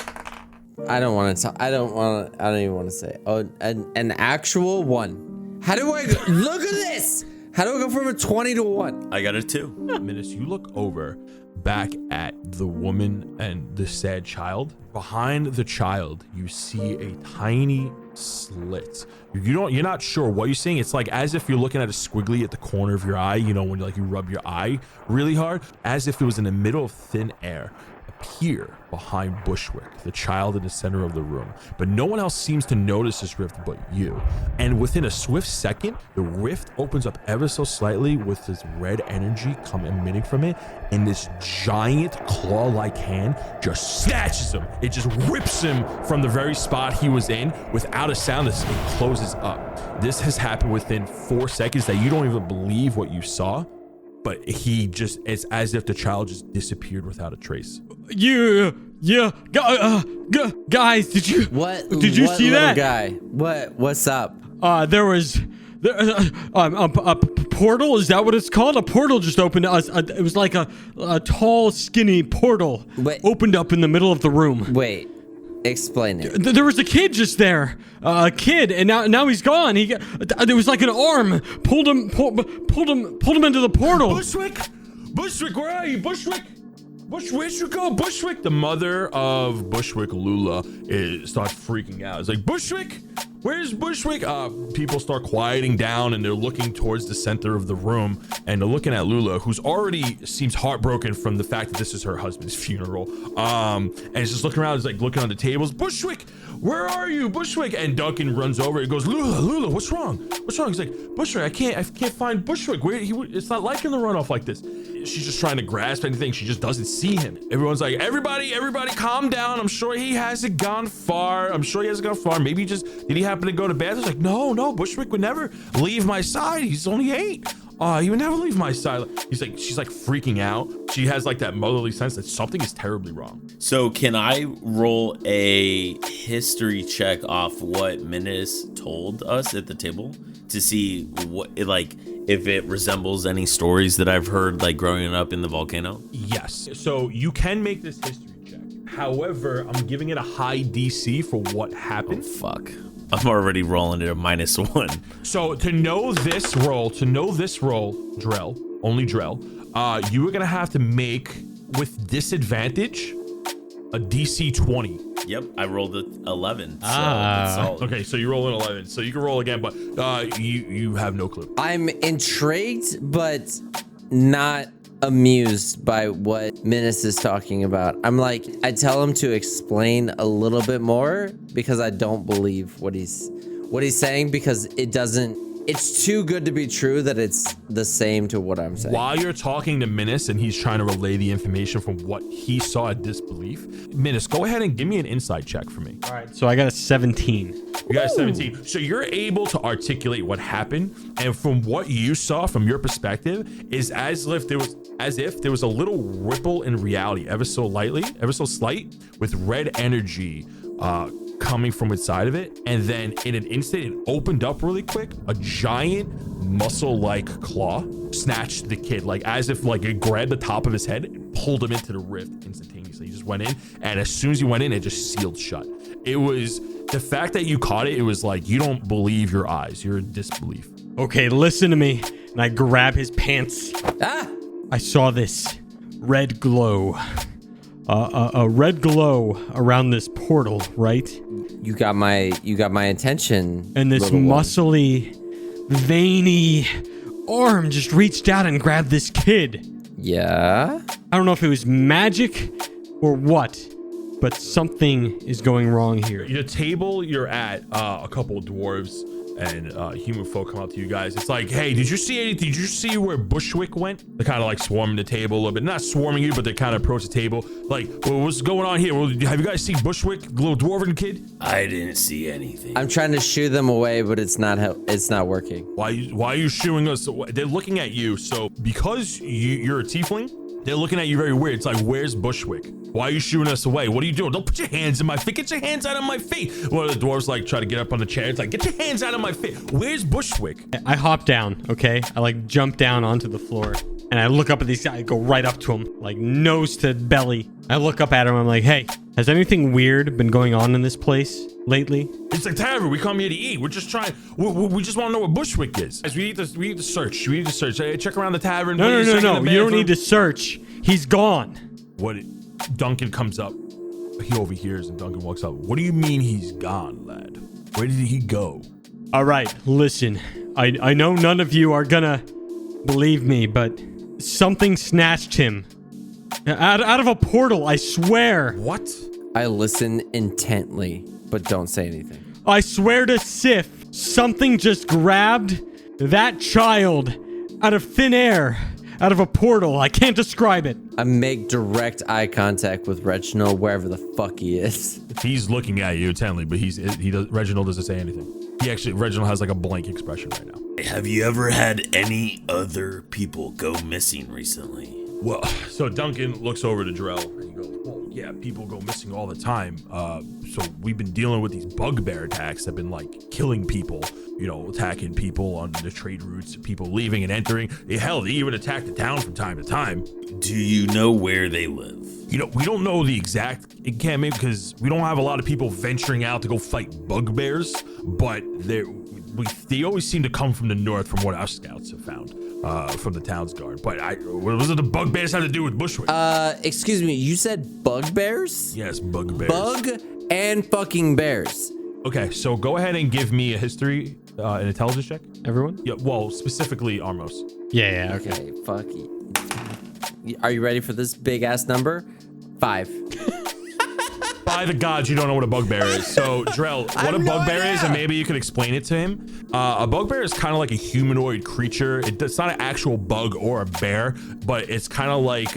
I don't want to. I don't even want to say. Oh, an actual 1. How do I go? Look at this. How do I go from a 20 to a 1? I got a 2. Minnis, you look over back at the woman and the sad child. Behind the child, you see a tiny slit. You're not sure what you're seeing. It's like as if you're looking at a squiggly at the corner of your eye, you know, when you rub your eye really hard, as if it was in the middle of thin air. Appear behind Bushwick, the child in the center of the room, but no one else seems to notice this rift but you. And within a swift second, the rift opens up ever so slightly with this red energy emitting from it, and this giant claw-like hand just snatches him. It just rips him from the very spot he was in without a sound. It closes up. This has happened within 4 seconds that you don't even believe what you saw. But it's as if the child just disappeared without a trace. Guys, did you see that guy? What's up? There was a portal. Is that what it's called? A portal just opened. It was like a tall, skinny portal. Opened up in the middle of the room. Wait. Explain it. There was a kid just there, a kid, and now he's gone. There was like an arm pulled him into the portal. Bushwick, where are you, Bushwick? Where'd you go, Bushwick? The mother of Bushwick, Lula, starts freaking out. It's like, Bushwick, where's Bushwick? People start quieting down, and they're looking towards the center of the room, and they're looking at Lula, who's already seems heartbroken from the fact that this is her husband's funeral. And he's just looking around, he's like looking on the tables. Bushwick, where are you, Bushwick? And Duncan runs over and goes, Lula, what's wrong? He's like, Bushwick, I can't find Bushwick. It's not like him to run off like this. She's just trying to grasp anything. She just doesn't see him. Everyone's like, everybody calm down. I'm sure he hasn't gone far. Maybe did he happen to go to bed? It's like, no, Bushwick would never leave my side. He's only 8. He would never leave my side. She's like freaking out. She has like that motherly sense that something is terribly wrong. So can I roll a history check off what Minnis told us at the table to see if it resembles any stories that I've heard like growing up in the volcano? Yes. So you can make this history check. However, I'm giving it a high DC for what happened. Oh, fuck. I'm already rolling it a -1. So to know this roll, Drell, only Drell, you are gonna have to make with disadvantage a DC 20. Yep, I rolled an 11. So okay, so you roll an 11, so you can roll again, but you have no clue. I'm intrigued, but not amused by what Minnis is talking about. I tell him to explain a little bit more because I don't believe what he's saying, because it's too good to be true that it's the same to what I'm saying. While you're talking to Minnis and he's trying to relay the information from what he saw at disbelief, Minnis, go ahead and give me an insight check for me. All right, so I got a 17. You got a 17. So you're able to articulate what happened, and from what you saw from your perspective is as if there was a little ripple in reality, ever so slight, with red energy coming from inside of it, and then in an instant it opened up really quick. A giant muscle-like claw snatched the kid, like as if like it grabbed the top of his head and pulled him into the rift instantaneously. He just went in, and as soon as he went in, it just sealed shut. It was the fact that you caught it. It was like you don't believe your eyes. You're in disbelief. Okay, listen to me. and I grab his pants. Ah! I saw this red glow. A red glow around this portal, right? You got my attention. And this little one. muscly, veiny arm just reached out and grabbed this kid. Yeah? I don't know if it was magic or what, but something is going wrong here. The table you're at, a couple of dwarves and human folk come up to you guys. It's like, hey, did you see anything? Did you see where Bushwick went? They're kind of like swarming the table a little bit. Not swarming you, but they kind of approach the table. Like, well, what's going on here? Well, have you guys seen Bushwick, the little dwarven kid? I didn't see anything. I'm trying to shoo them away, but it's not working. Why are you shooing us? They're looking at you. So because you're a tiefling, they're looking at you very weird. It's like, where's Bushwick? Why are you shooing us away? What are you doing? Don't put your hands in my face. Get your hands out of my face. One of the dwarves like try to get up on the chair. It's like, get your hands out of my face. Where's Bushwick? I hop down, okay? I like jump down onto the floor and I look up at these guys, I go right up to him, like nose to belly. I look up at him, I'm like, hey, has anything weird been going on in this place lately? It's like tavern. We come here to eat. We're just trying. We just want to know what Bushwick is. Guys, we need to search. We need to search. Hey, check around the tavern. No. You don't need to search. He's gone. What? Duncan comes up. He overhears and Duncan walks up. What do you mean he's gone, lad? Where did he go? All right, listen. I know none of you are gonna believe me, but something snatched him out of a portal, I swear. What? I listen intently, but don't say anything. I swear to Sif, something just grabbed that child out of thin air, out of a portal. I can't describe it. I make direct eye contact with Reginald wherever the fuck he is. He's looking at you intently, but Reginald doesn't say anything. Reginald has like a blank expression right now. Have you ever had any other people go missing recently? Well, so Duncan looks over to Drell and he goes, well, yeah, people go missing all the time. So we've been dealing with these bugbear attacks that have been like killing people, attacking people on the trade routes, people leaving and entering. Hell, they even attack the town from time to time. Do you know where they live? We don't know the exact encampment because we don't have a lot of people venturing out to go fight bugbears, but they always seem to come from the north from what our scouts have found. From the town's guard. But what does the bugbears have to do with Bushwick? Excuse me, you said bugbears? Yes, bugbears. Bug and fucking bears. Okay, so go ahead and give me a history, an intelligence check. Everyone? Yeah, well, specifically Armos. Yeah, okay. Okay, fuck you. Are you ready for this big ass number? 5. By the gods, you don't know what a bugbear is. So, Drell, what a bugbear is, and maybe you could explain it to him. A bugbear is kind of like a humanoid creature. It's not an actual bug or a bear, but it's kind of like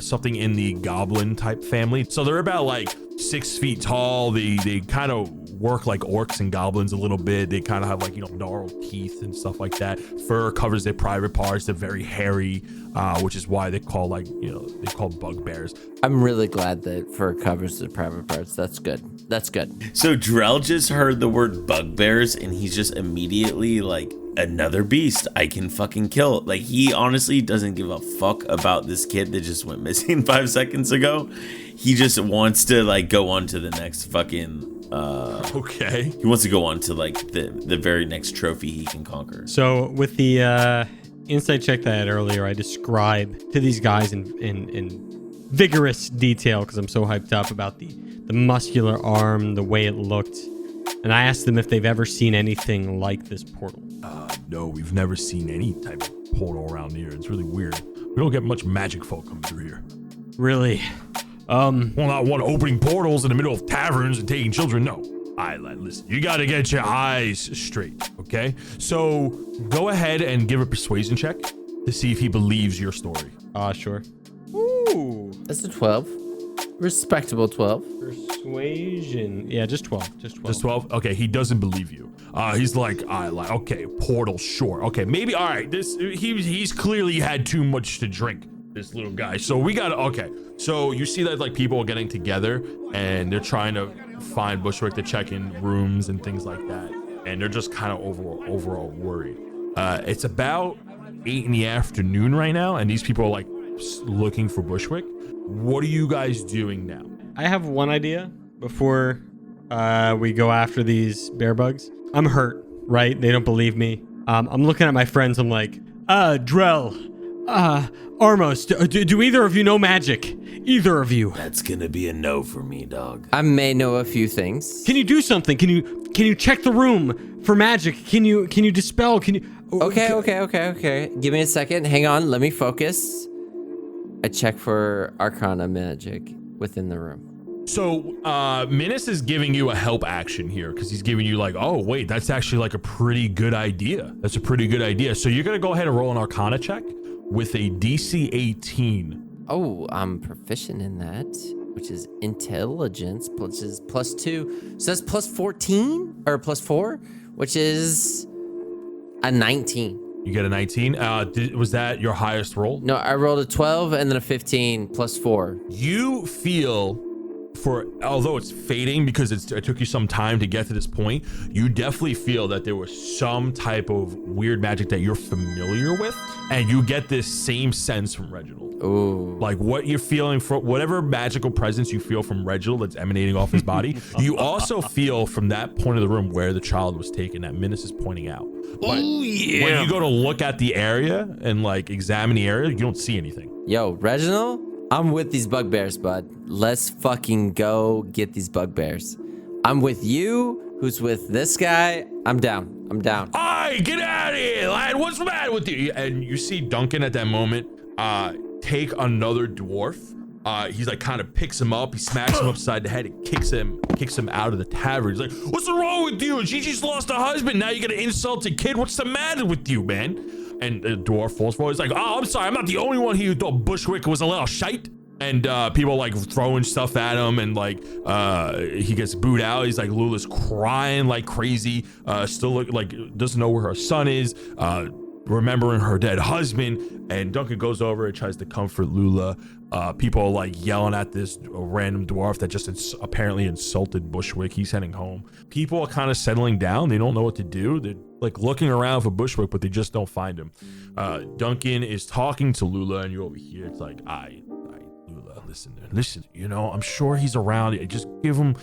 something in the goblin type family. So they're about like 6 feet tall. They kind of work like orcs and goblins a little bit. They kind of have like, gnarled teeth and stuff like that. Fur covers their private parts. They're very hairy, which is why they call they call bugbears. I'm really glad that fur covers the private parts. That's good. That's good. So Drell just heard the word bugbears and he's just immediately like, another beast I can fucking kill. Like, he honestly doesn't give a fuck about this kid that just went missing 5 seconds ago. He just wants to like go on to the next fucking okay. He wants to go on to like the very next trophy he can conquer. So with the insight check that I had earlier, I describe to these guys in vigorous detail because I'm so hyped up about the muscular arm, the way it looked. And I asked them if they've ever seen anything like this portal. No, we've never seen any type of portal around here. It's really weird. We don't get much magic folk coming through here. Really? Well, not one opening portals in the middle of taverns and taking children. No. Listen, you got to get your eyes straight, okay? So go ahead and give a persuasion check to see if he believes your story. Sure. Ooh. That's a 12. Respectable 12. Persuasion. Yeah, just 12. Just 12. Just 12? Okay, he doesn't believe you. He's like, okay, portal, sure. Okay, maybe, all right, he's clearly had too much to drink, this little guy. So we got to, okay. So you see that like people are getting together and they're trying to find Bushwick to check in rooms and things like that. And they're just kind of overall worried. It's about 8 in the afternoon right now. And these people are like looking for Bushwick. What are you guys doing now? I have one idea before we go after these bear bugs. I'm hurt, right? They don't believe me. I'm looking at my friends. I'm like, Drell, Armos, do either of you know magic? Either of you? That's gonna be a no for me, dog. I may know a few things. Can you do something? Can you check the room for magic? Can you dispel? Can you? Okay. Give me a second. Hang on. Let me focus. I check for Arcana magic within the room. So Minnis is giving you a help action here because he's giving you like, oh wait, that's actually like a pretty good idea. That's a pretty good idea. So you're gonna go ahead and roll an Arcana check with a DC 18. Oh, I'm proficient in that, which is intelligence, which is +2. So that's plus 14 or plus 4, which is a 19. You get a 19. Was that your highest roll? No, I rolled a 12 and then a 15 plus 4. You feel, although it's fading because it took you some time to get to this point, you definitely feel that there was some type of weird magic that you're familiar with, and you get this same sense from Reginald. Ooh. Like what you're feeling from whatever magical presence you feel from Reginald that's emanating off his body, you also feel from that point of the room where the child was taken that Minnis is pointing out. But when you go to look at the area and like examine the area, you don't see anything. Yo, Reginald, I'm with these bugbears, bud. Let's fucking go get these bugbears. I'm with you. Who's with this guy? I'm down. Hey, get out of here, lad. What's the matter with you? And you see Duncan at that moment take another dwarf. He's like kind of picks him up. He smacks him upside the head and kicks him out of the tavern. He's like, what's wrong with you? She just lost a husband. Now you're gonna insult a kid. What's the matter with you, man? And the dwarf falls forward. He's like, oh, I'm sorry. I'm not the only one here who thought Bushwick was a little shite. And people like throwing stuff at him, and like he gets booed out. He's like, Lula's crying like crazy. Still look like doesn't know where her son is. Remembering her dead husband. And Duncan goes over and tries to comfort Lula. People are like yelling at this random dwarf that just apparently insulted Bushwick. He's heading home. People are kind of settling down. They don't know what to do. They're like looking around for Bushwick, but they just don't find him. Duncan is talking to Lula, and you over here. It's like, Lula, listen. You know, I'm sure he's around. Just give him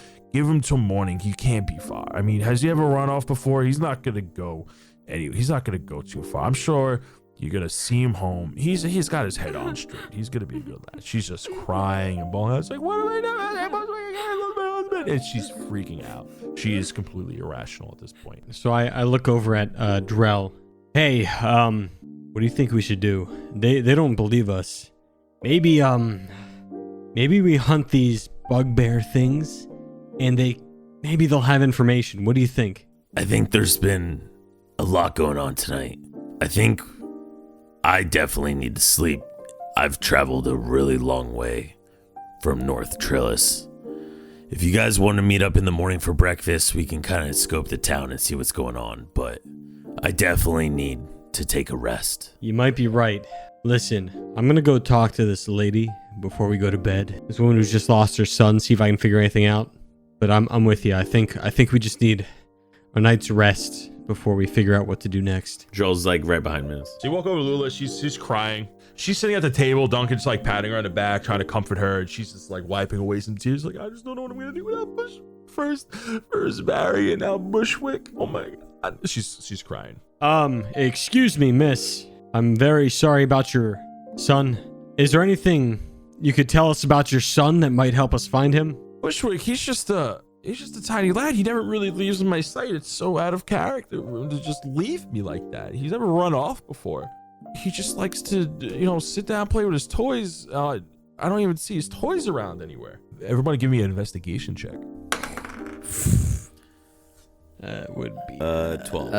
till morning. He can't be far. I mean, has he ever run off before? He's not gonna go. Anyway, he's not gonna go too far. I'm sure you're gonna see him home. He's got his head on straight. He's gonna be a good lad. She's just crying and bawling. It's like, what am I doing? And she's freaking out. She is completely irrational at this point. So I look over at Drell. Hey, what do you think we should do? They don't believe us. Maybe we hunt these bugbear things, and maybe they'll have information. What do you think? I think there's been a lot going on tonight. I think I definitely need to sleep. I've traveled a really long way from North Trillis. If you guys want to meet up in the morning for breakfast, we can kind of scope the town and see what's going on, but I definitely need to take a rest. You might be right. Listen, I'm gonna go talk to this lady before we go to bed. This woman who's just lost her son, see if I can figure anything out. But I'm with you. I think we just need a night's rest before we figure out what to do next. Drell's like right behind Minnis. So you walk over to Lula. She's crying. She's sitting at the table. Duncan's like patting her on the back, trying to comfort her, and she's just like wiping away some tears. Like, I just don't know what I'm gonna do without Bush. First Barry, and now Bushwick. Oh my God. She's crying. Excuse me, miss. I'm very sorry about your son. Is there anything you could tell us about your son that might help us find him? Bushwick, he's just a tiny lad. He never really leaves in my sight. It's so out of character to just leave me like that. He's never run off before. He just likes to, sit down, play with his toys. I don't even see his toys around anywhere. Everybody give me an investigation check. That would be 12.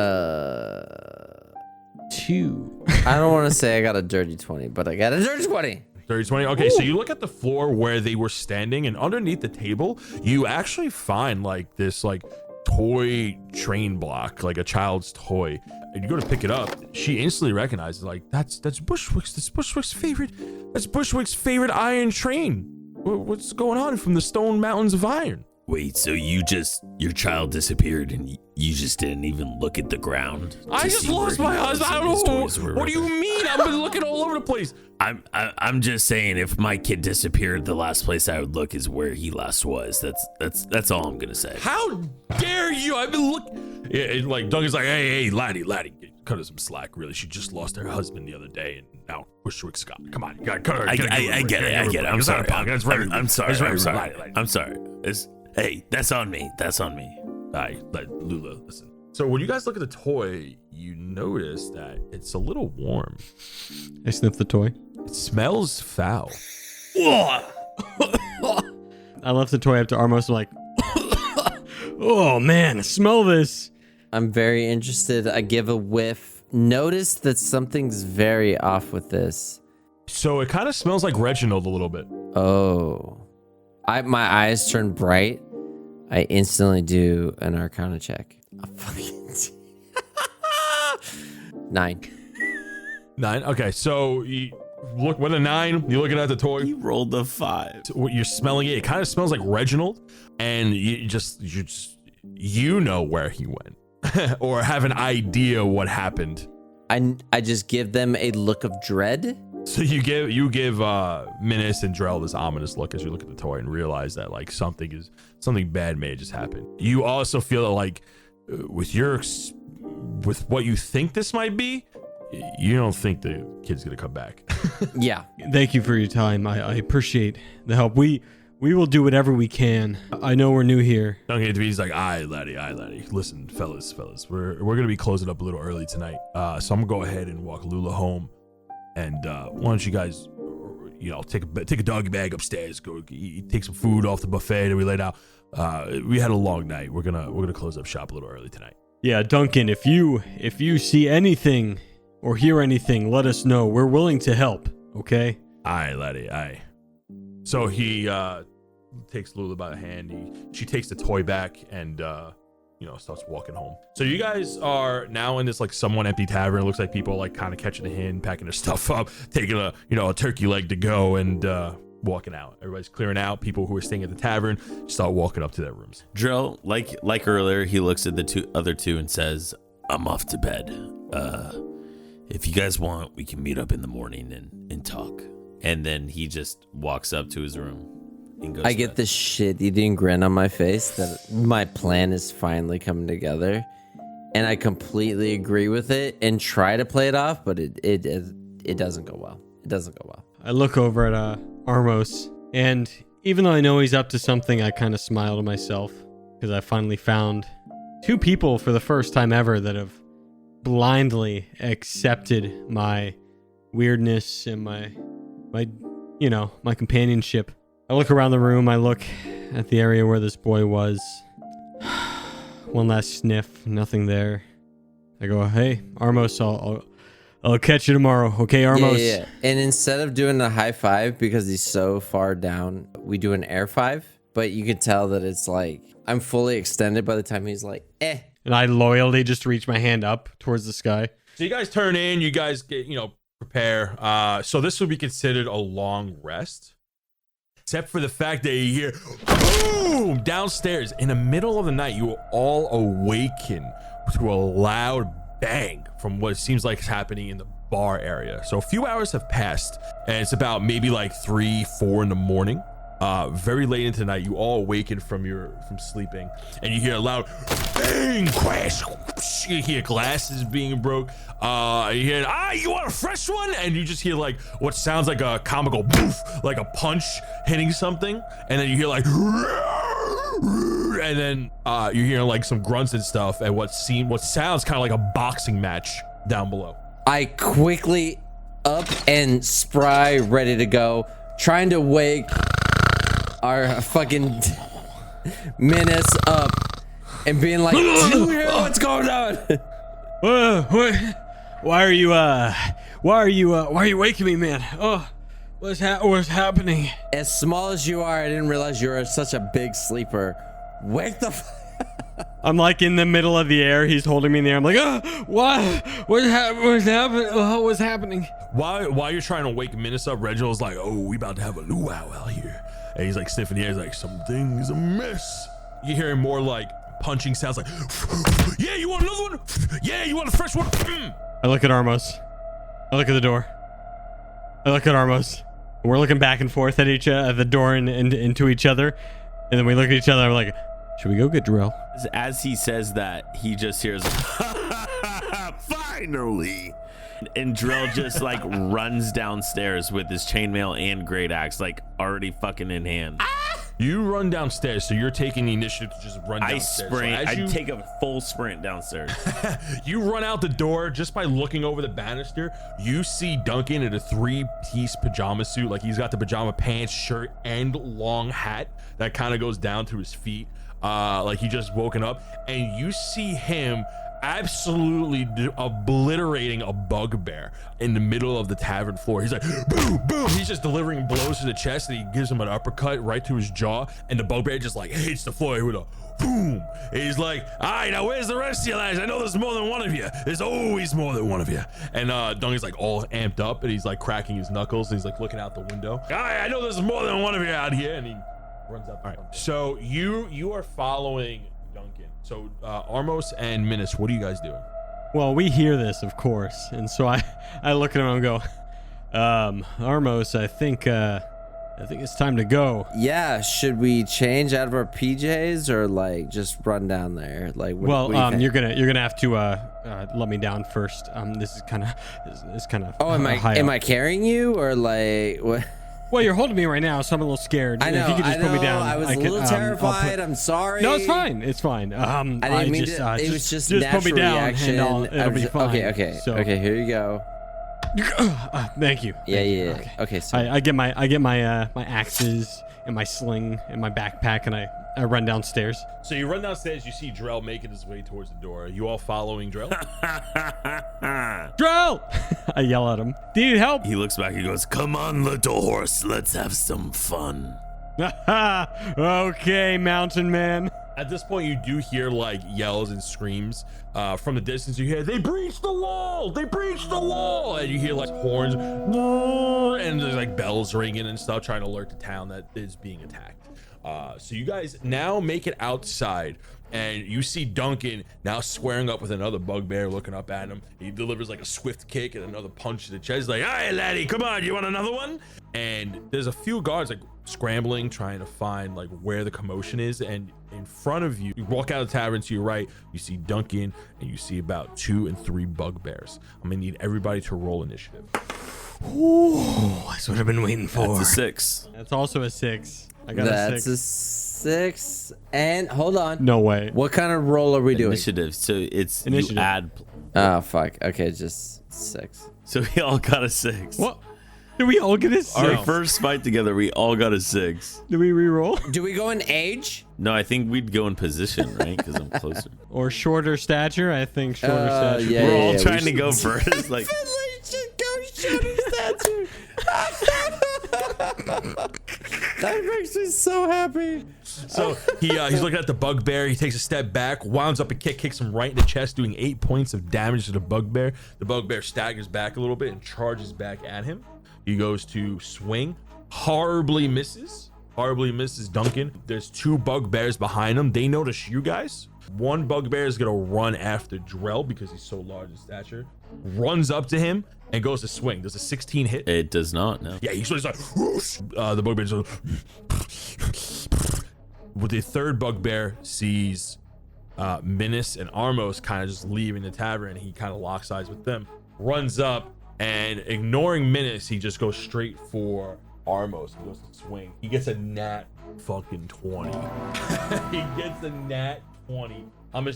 2. I don't want to say I got a dirty 20, but I got a dirty 20. 30-20. Okay, so you look at the floor where they were standing, and underneath the table, you actually find like this like toy train block, like a child's toy. And you go to pick it up, she instantly recognizes like that's Bushwick's. That's Bushwick's favorite iron train. What's going on from the Stone Mountains of Iron? Wait, so your child disappeared and you just didn't even look at the ground? I just lost my husband. I don't know. What do you mean? I've been looking all over the place. I'm just saying, if my kid disappeared, the last place I would look is where he last was. That's all I'm gonna say. How dare you? I've been looking. Yeah, like Duncan's like, hey, laddie, cut her some slack. Really, she just lost her husband the other day, and now we're short Scott. Come on, you gotta cut her. I get it. I'm sorry. I'm sorry. Hey, that's on me. All right, Lula, listen. So when you guys look at the toy, you notice that it's a little warm. I sniff the toy. It smells foul. I left the toy up to Armos. I'm like, oh man, smell this. I'm very interested. I give a whiff. Notice that something's very off with this. So it kind of smells like Reginald a little bit. Oh. My eyes turn bright. I instantly do an Arcana check. A fucking 9. 9. Okay, so you look with a 9. You're looking at the toy. You rolled a 5. You're smelling it. It kind of smells like Reginald, and you know where he went, or have an idea what happened. I just give them a look of dread. So you give Minnis and Drell this ominous look as you look at the toy and realize that like something bad may have just happened. You also feel that like with what you think this might be, you don't think the kid's gonna come back. Yeah. Thank you for your time. I appreciate the help. We will do whatever we can. I know we're new here. Duncan he's like, aye laddie. Listen, fellas, we're gonna be closing up a little early tonight. So I'm gonna go ahead and walk Lula home. And why don't you guys, take a doggy bag upstairs, go take some food off the buffet that we laid out. We had a long night. We're gonna close up shop a little early tonight. Yeah, Duncan, if you see anything or hear anything, let us know. We're willing to help. Okay. Aye, laddie. Aye. So he takes Lula by the hand. She takes the toy back and starts walking home. So you guys are now in this like somewhat empty tavern. It looks like people are like kind of catching the hint, packing their stuff up, taking a turkey leg to go, and walking out. Everybody's clearing out. People who are staying at the tavern start walking up to their rooms. Drell, like earlier, he looks at the other two and says, "I'm off to bed. If you guys want, we can meet up in the morning and talk." And then he just walks up to his room. I get this shit-eating grin on my face that my plan is finally coming together, and I completely agree with it and try to play it off, but it doesn't go well. It doesn't go well. I look over at Armos, and even though I know he's up to something, I kind of smile to myself because I finally found 2 people for the first time ever that have blindly accepted my weirdness and my companionship. I look around the room. I look at the area where this boy was. One last sniff. Nothing there. I go, hey, Armos, I'll catch you tomorrow. Okay, Armos? Yeah. And instead of doing a high five because he's so far down, we do an air 5. But you can tell that it's like I'm fully extended by the time he's like, eh. And I loyally just reach my hand up towards the sky. So you guys turn in. You guys get, prepare. So this would be considered a long rest. Except for the fact that you hear boom downstairs in the middle of the night. You are all awaken to a loud bang from what it seems like is happening in the bar area. So a few hours have passed, and it's about maybe like 3-4 in the morning. Very late into the night, you all awaken from sleeping, and you hear a loud bang crash. You hear glasses being broke. You hear, you want a fresh one? And you just hear like what sounds like a comical boof, like a punch hitting something, and then you hear like, and then you're hearing like some grunts and stuff, and what sounds kind of like a boxing match down below. I quickly up and spry, ready to go, trying to wake our fucking Minnis up and being like, do you hear what's going on? Why are you waking me, man? Oh, what's happening? As small as you are, I didn't realize you were such a big sleeper. Wake the I'm like in the middle of the air. He's holding me in the air. I'm like, what? What's happening? What's happening? While you're trying to wake Minnis up, Reginald's like, we about to have a luau out here. And he's like sniffing the air. He's like, something's amiss. you're hearing more like punching sounds like, yeah, you want another one? Yeah, you want a fresh one? I look at Armos. I look at the door. I look at Armos. We're looking back and forth at the door and into each other. And then we look at each other. I'm like, should we go get Drell? As he says that, he just hears, finally. And Drell just like runs downstairs with his chainmail and great axe, like already fucking in hand. You run downstairs, so you're taking the initiative to just run I downstairs. sprint. So I take a full sprint downstairs. you run out the door just by looking over the banister. You see Duncan in a 3-piece pajama suit. Like he's got the pajama pants, shirt, and long hat that kind of goes down to his feet. Like he just woken up, and you see him absolutely obliterating a bugbear in the middle of the tavern floor. He's like, boom, boom. He's just delivering blows to the chest, and he gives him an uppercut right to his jaw, and the bugbear just like hits the floor with a boom. And he's like, all right, now where's the rest of you guys? I know there's more than one of you. There's always more than one of you. And Duncan's like all amped up, and he's like cracking his knuckles, and he's like looking out the window. All right, I know there's more than one of you out here. And he runs up. All right, so you are following Duncan. So Armos and Minnis, what are you guys doing? Well, we hear this, of course, and so I look at him and go, Armos, I think it's time to go. Yeah, should we change out of our PJs or like just run down there? Like, what do you think? you're gonna have to let me down first. This is kind of Oh, am I carrying you or like what? Well, you're holding me right now, so I'm a little scared. I know. If you could just put me down, I was a little terrified. I'm sorry. No, it's fine. It's fine. I didn't mean to. It was just natural put me down reaction. and it'll be fine. Okay. So, okay, here you go. Thank you. Yeah. Okay. So I get my my axes and my sling and my backpack, and I run downstairs. So you run downstairs, you see Drell making his way towards the door. Are you all following Drell? Drell! I yell at him. Do you need help? He looks back and goes, come on, little horse, let's have some fun. Okay, mountain man. At this point, you do hear like yells and screams from the distance. You hear, they breached the wall! They breached the wall! And you hear like horns, and there's like bells ringing and stuff, trying to alert the town that is being attacked. So you guys now make it outside, and you see Duncan now squaring up with another bugbear, looking up at him. He delivers like a swift kick and another punch to the chest. He's like, hey laddie, come on, you want another one? And there's a few guards like scrambling, trying to find like where the commotion is. And in front of you, you walk out of the tavern to your right, you see Duncan, and you see about 2 and 3 bugbears. I'm gonna need everybody to roll initiative. Ooh, that's what I've been waiting for. That's a 6. That's also a 6. I got that's a 6. a 6. And hold on. No way. What kind of roll are we doing? Initiative. So it's Initiative. you add. Oh fuck. Okay, just 6. So we all got a 6. What? Did we all get a 6? Our first fight together, we all got a 6. Did we re-roll? Do we go in age? No, I think we'd go in position, right? Because I'm closer. Or shorter stature? I think shorter stature. Yeah, We're all we trying to should- go first. Like, That makes me so happy. So he's looking at the bugbear. He takes a step back, wounds up a kick, kicks him right in the chest, doing 8 points of damage to the bugbear. The bugbear staggers back a little bit and charges back at him. He goes to swing, horribly misses Duncan. There's 2 bugbears behind him. They notice you guys. One bugbear is gonna run after Drell because he's so large in stature. Runs up to him and goes to swing. Does a 16 hit? it does not, no. Yeah, he's like, whoosh. The bugbear just with the third bugbear sees Minnis and Armos kind of just leaving the tavern. He kind of locks eyes with them, runs up, and ignoring Minnis, he just goes straight for Armos. He goes to swing. He gets a nat fucking 20. He gets a nat 20.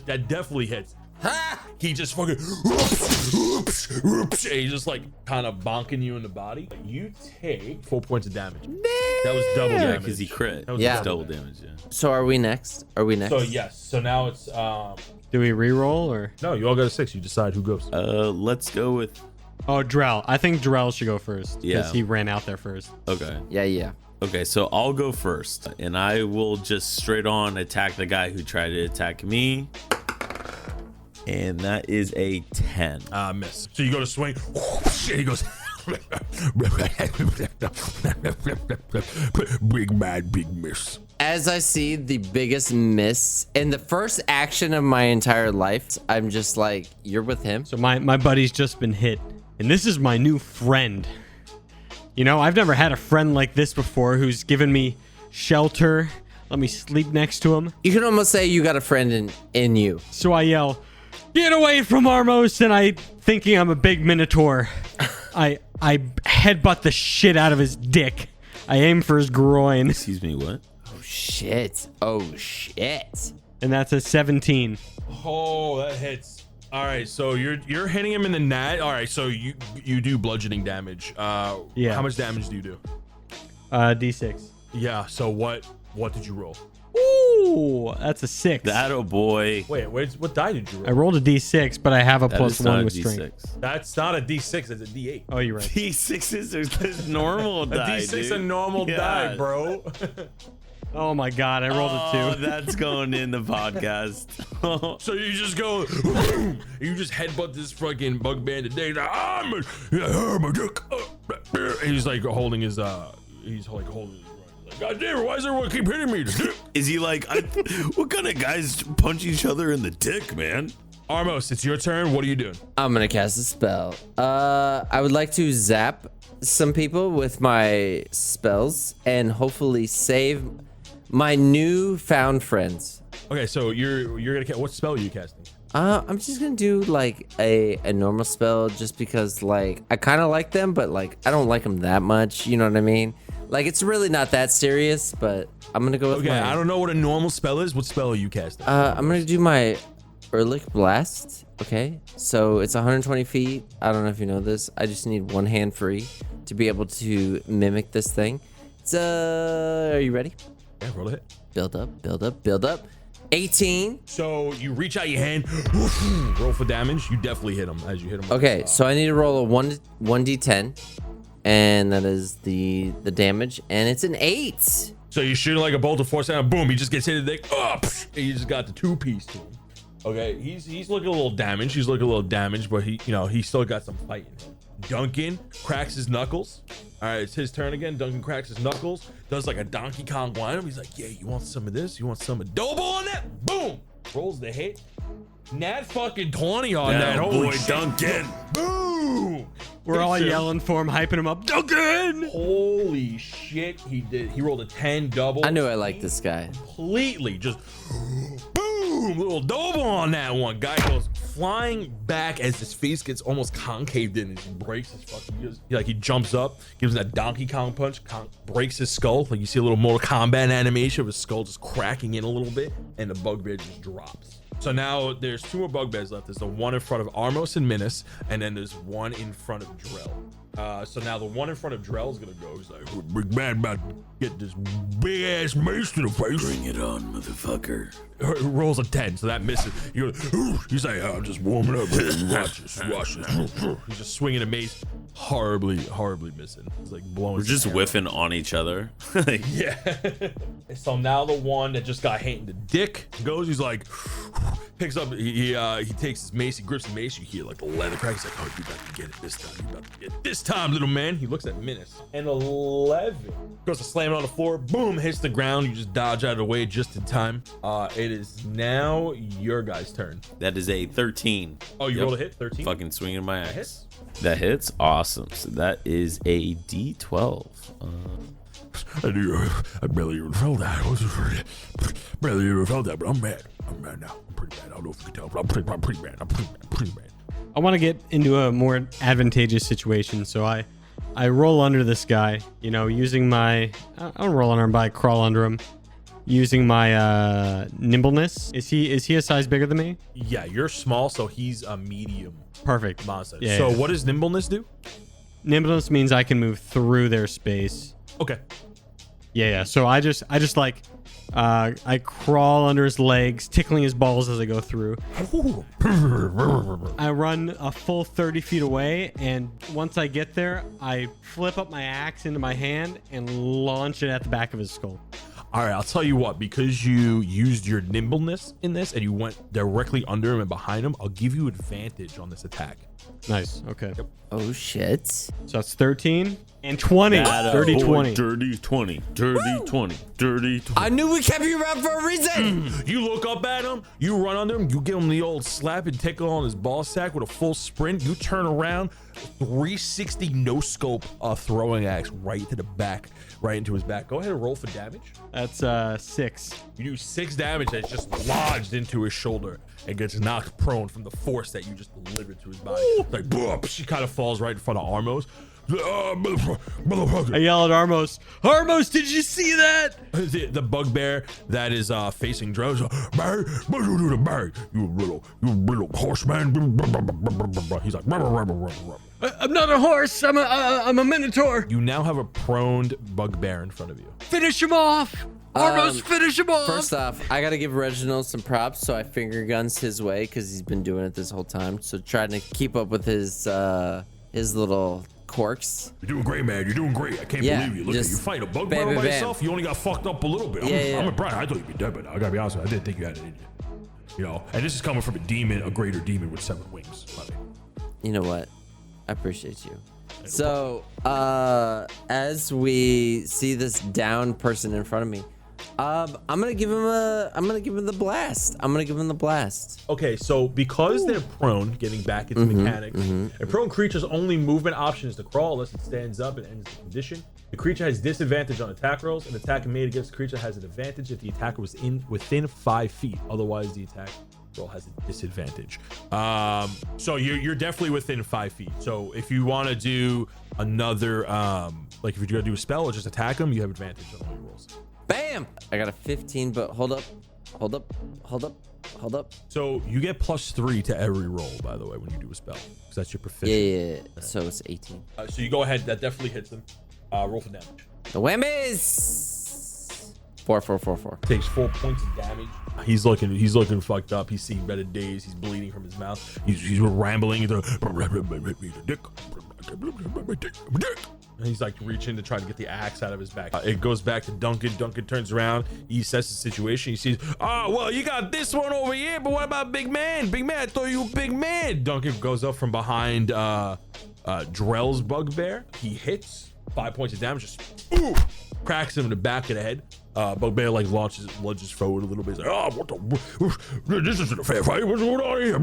That definitely hits. He just fucking and he's just like kind of bonking you in the body. You take 4 points of damage. That was double Yeah, damage. because he crit. That was Yeah. Double damage, yeah. So are we next? So yes. So now it's Do we re-roll or? no, you all got a 6. You decide who goes. Let's go with, Oh, Drell. I think Drell should go first. Yeah. Because he ran out there first. okay. Yeah. Okay, so I'll go first, and I will just straight on attack the guy who tried to attack me. And that is a 10. Miss. So you go to swing. And he goes Big mad, big miss. As I see the biggest miss in the first action of my entire life, I'm just like, you're with him? So my buddy's just been hit, and this is my new friend. You know, I've never had a friend like this before who's given me shelter, let me sleep next to him. You can almost say you got a friend in you. So I yell, "Get away from Armos!" And I, thinking I'm a big Mini-taur, I headbutt the shit out of his dick. I aim for his groin. Excuse me, what? Oh shit. Oh shit. And that's a 17. Oh, that hits. All right, so you're hitting him in the net. All right, so you do bludgeoning damage. Yeah. How much damage do you do? D6. Yeah. So what did you roll? Ooh, that's a 6. That oh boy. Wait, what die did you roll? I rolled a D6, but I have a That plus is not 1 a with D6. strength. That's not a D6. That's a D8. Oh, you're right. D6s there's normal A die, D6 dude. a normal Yeah. die, bro. Oh my god, I rolled a 2. Oh, that's going in the podcast. So you just go, you just headbutt this fucking bugbear today. He's like, I'm a dick. And he's like holding his, he's like holding his groin. Like, God damn it, why does everyone keep hitting me? Is he like, what kind of guys punch each other in the dick, man? Armos, it's your turn. What are you doing? I'm gonna cast a spell. I would like to zap some people with my spells and hopefully save my newfound friends. Okay, so you're gonna cast, what spell are you casting? I'm just gonna do like a normal spell just because like I kind of like them, but like I don't like them that much. You know what I mean? Like it's really not that serious, but I'm gonna go with Okay, my. I don't know what a normal spell is. What spell are you casting? I'm gonna do my Erlich Blast. Okay, so it's 120 feet. I don't know if you know this. I just need one hand free to be able to mimic this thing. It's are you ready? Yeah, roll a hit. Build up, build up, build up. 18. So you reach out your hand, roll for damage. You definitely hit him as you hit him. Okay, so I need to roll a 1d10, and that is the damage, and it's an 8. So you shoot like a bolt of force and boom, he just gets hit in the dick. And you just got the 2-piece to him. Okay, he's looking a little damaged. He's looking a little damaged, but he still got some fight in him. Duncan cracks his knuckles. All right, it's his turn again. Duncan cracks his knuckles, does like a Donkey Kong wind up. He's like, yeah, you want some of this? You want some adobo on that? Boom! Rolls the hit. Nat fucking 20 on that. Holy boy, shit. Duncan. Boom! We're all Hits him. yelling for him, hyping him up. Duncan! Holy shit, he did. He rolled a 10 double. I knew I liked this guy. Completely just boom, little double on that one. Guy goes flying back as his face gets almost concaved in and he breaks his fucking, he jumps up, gives him that Donkey Kong punch, breaks his skull. Like you see a little Mortal Kombat animation of his skull just cracking in a little bit, and the bugbear just drops. So now there's 2 more bugbears left. There's the one in front of Armos and Minnis, and then there's one in front of Drell. So now the one in front of Drell is gonna go. He's like, big man about to get this big ass mace to the face. Bring it on, motherfucker. Rolls a 10, so that misses. He's like, I'm just warming up. Watch this. He's just swinging a mace, horribly missing. He's like blowing. We're just whiffing on each other. Like, Yeah. So now the one that just got hit in the dick goes. He's like, picks up. He takes his mace. He grips the mace. You hear like the leather crack. He's like, oh, you about to get it this time. You about to get it this time, little man. He looks at Minnis. And 11 goes to slam it on the floor. Boom, hits the ground. You just dodge out of the way just in time. It is now your guy's turn. that is a 13. Oh, you Yep. rolled a hit. 13. Fucking swinging my axe. hits. That hits. Awesome. So that is a D12. I barely even felt that. Barely even felt that, but I'm mad. I'm mad now. I'm pretty mad. I don't know if you can tell, but I'm pretty mad. I'm pretty mad. I want to get into a more advantageous situation, so I roll under this guy, you know, using my, I don't roll under him, but I crawl under him, using my nimbleness. Is he a size bigger than me? Yeah, you're small, so he's a medium Perfect. monster. Yeah, So yeah. what does nimbleness do? Nimbleness means I can move through their space. Okay. Yeah. So I just like, I crawl under his legs, tickling his balls as I go through. I run a full 30 feet away, and once I get there, I flip up my axe into my hand and launch it at the back of his skull. All right, I'll tell you what, because you used your nimbleness in this and you went directly under him and behind him, I'll give you advantage on this attack. Nice. Okay. Oh shit. So that's 13 and 20. Atta Dirty boy, 20. Dirty 20. Dirty 20. Dirty 20. I knew we kept you around for a reason. You look up at him, you run under him, you give him the old slap and tickle on his ball sack with a full sprint. You turn around, 360 no scope throwing axe right to the back, right into his back. Go ahead and roll for damage. That's 6. You do 6 damage that's just lodged into his shoulder and gets knocked prone from the force that you just delivered to his body. Like, boop, she kind of falls right in front of Armos. I yell at Armos. Armos, did you see that? The bugbear that is facing Drell. You little horseman. He's like, I'm not a horse. I'm a Mini-taur. you now have a proned bugbear in front of you. Finish him off. Armos, finish him off. First off, I gotta give Reginald some props, so I finger guns his way because he's been doing it this whole time. So trying to keep up with his little quirks. You're doing great, man. You're doing great. I can't believe you. Look at you fight a bugbear by yourself. You only got fucked up a little bit. I'm a brother. I thought you'd be dead, but I gotta be honest with you. I didn't think you had it in you. You know, and this is coming from a demon, a greater demon with 7 wings. Buddy. You know what? I appreciate you. So, as we see this down person in front of me, I'm gonna give him the blast. Okay, so because they're prone, getting back into mechanics, a prone creature's only movement option is to crawl unless it stands up and ends the condition. The creature has disadvantage on attack rolls. An attack made against the creature has an advantage if the attacker was within 5 feet. Otherwise, the attack roll has a disadvantage. So you're definitely within 5 feet. So if you want to do another, like if you're gonna do a spell or just attack them, you have advantage on all your rolls. Bam! I got a 15, but hold up. So you get +3 to every roll, by the way, when you do a spell, because that's your proficiency. Yeah. So it's 18. So you go ahead. That definitely hits him. Roll for damage. The whammies. 4. Takes 4 points of damage. He's looking fucked up. He's seeing better days. He's bleeding from his mouth. He's rambling. And he's like reaching to try to get the axe out of his back. It goes back to Duncan. Duncan turns around. He assesses the situation. He sees, oh, well, you got this one over here, but what about big man? Big man, I thought you were big man. Duncan goes up from behind Drell's bugbear. He hits 5 points of damage. Just cracks him in the back of the head. Bugbear like lunges forward a little bit. He's like, oh, what the? This isn't a fair fight. What's going on here?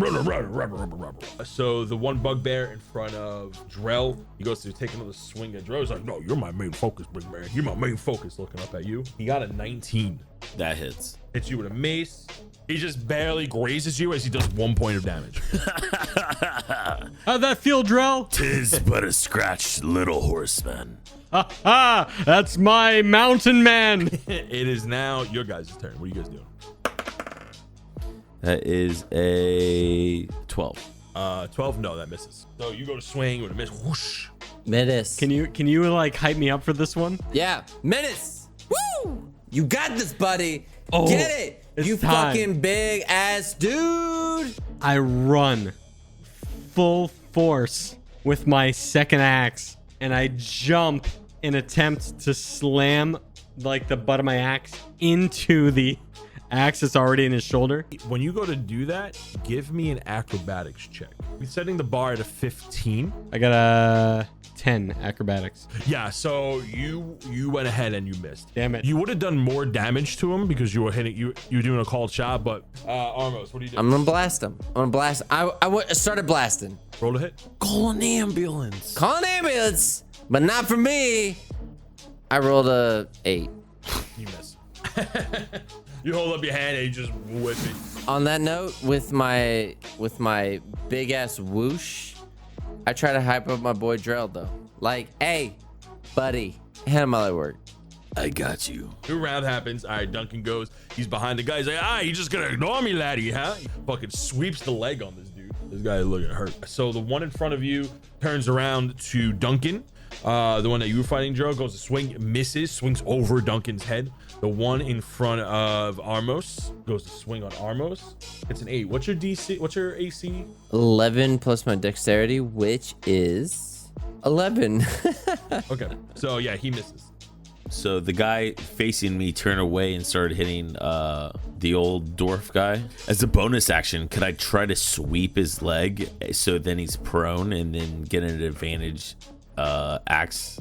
So the one bugbear in front of Drell, he goes to take another swing at Drell. He's like, no, you're my main focus, big man. You're my main focus. Looking up at you. He got a 19. That hits. Hits you with a mace. He just barely grazes you as he does 1 point of damage. How'd that feel, Drell? 'Tis but a scratch, little horseman. Ha! That's my mountain man. It is now your guys' turn. What are you guys doing? That is a 12. 12. No, that misses. So you go to swing with a miss. Whoosh. Menace. Can you like hype me up for this one? Yeah. Menace. Woo! You got this, buddy. Oh, Get it. it's You time. fucking big ass dude. I run full force with my second axe and I jump in attempt to slam like the butt of my axe into the axe that's already in his shoulder. When you go to do that, give me an acrobatics check. We're setting the bar at a 15. I got a 10 acrobatics. Yeah, so you went ahead and you missed. Damn it. You would have done more damage to him because you were hitting you were doing a called shot, but Armos, what are you doing? I'm gonna blast him. I started blasting. Roll a hit. Call an ambulance. Call an ambulance, but not for me. I rolled a 8. You miss. You hold up your hand and you just whip it. On that note, with my big ass whoosh, I try to hype up my boy Drell though. Like, hey, buddy, hand him my work. I got you. New round happens. All right, Duncan goes. He's behind the guy. He's like, you just gonna ignore me, laddie, huh? He fucking sweeps the leg on this dude. This guy is looking hurt. So the one in front of you turns around to Duncan. The one that you were fighting, Joe, goes to swing, misses, swings over Duncan's head. The one in front of Armos goes to swing on Armos. It's an 8. What's your DC? What's your AC? 11 plus my dexterity, which is 11. Okay. So yeah, he misses. So the guy facing me turned away and started hitting the old dwarf guy. As a bonus action, could I try to sweep his leg so then he's prone and then get an advantage axe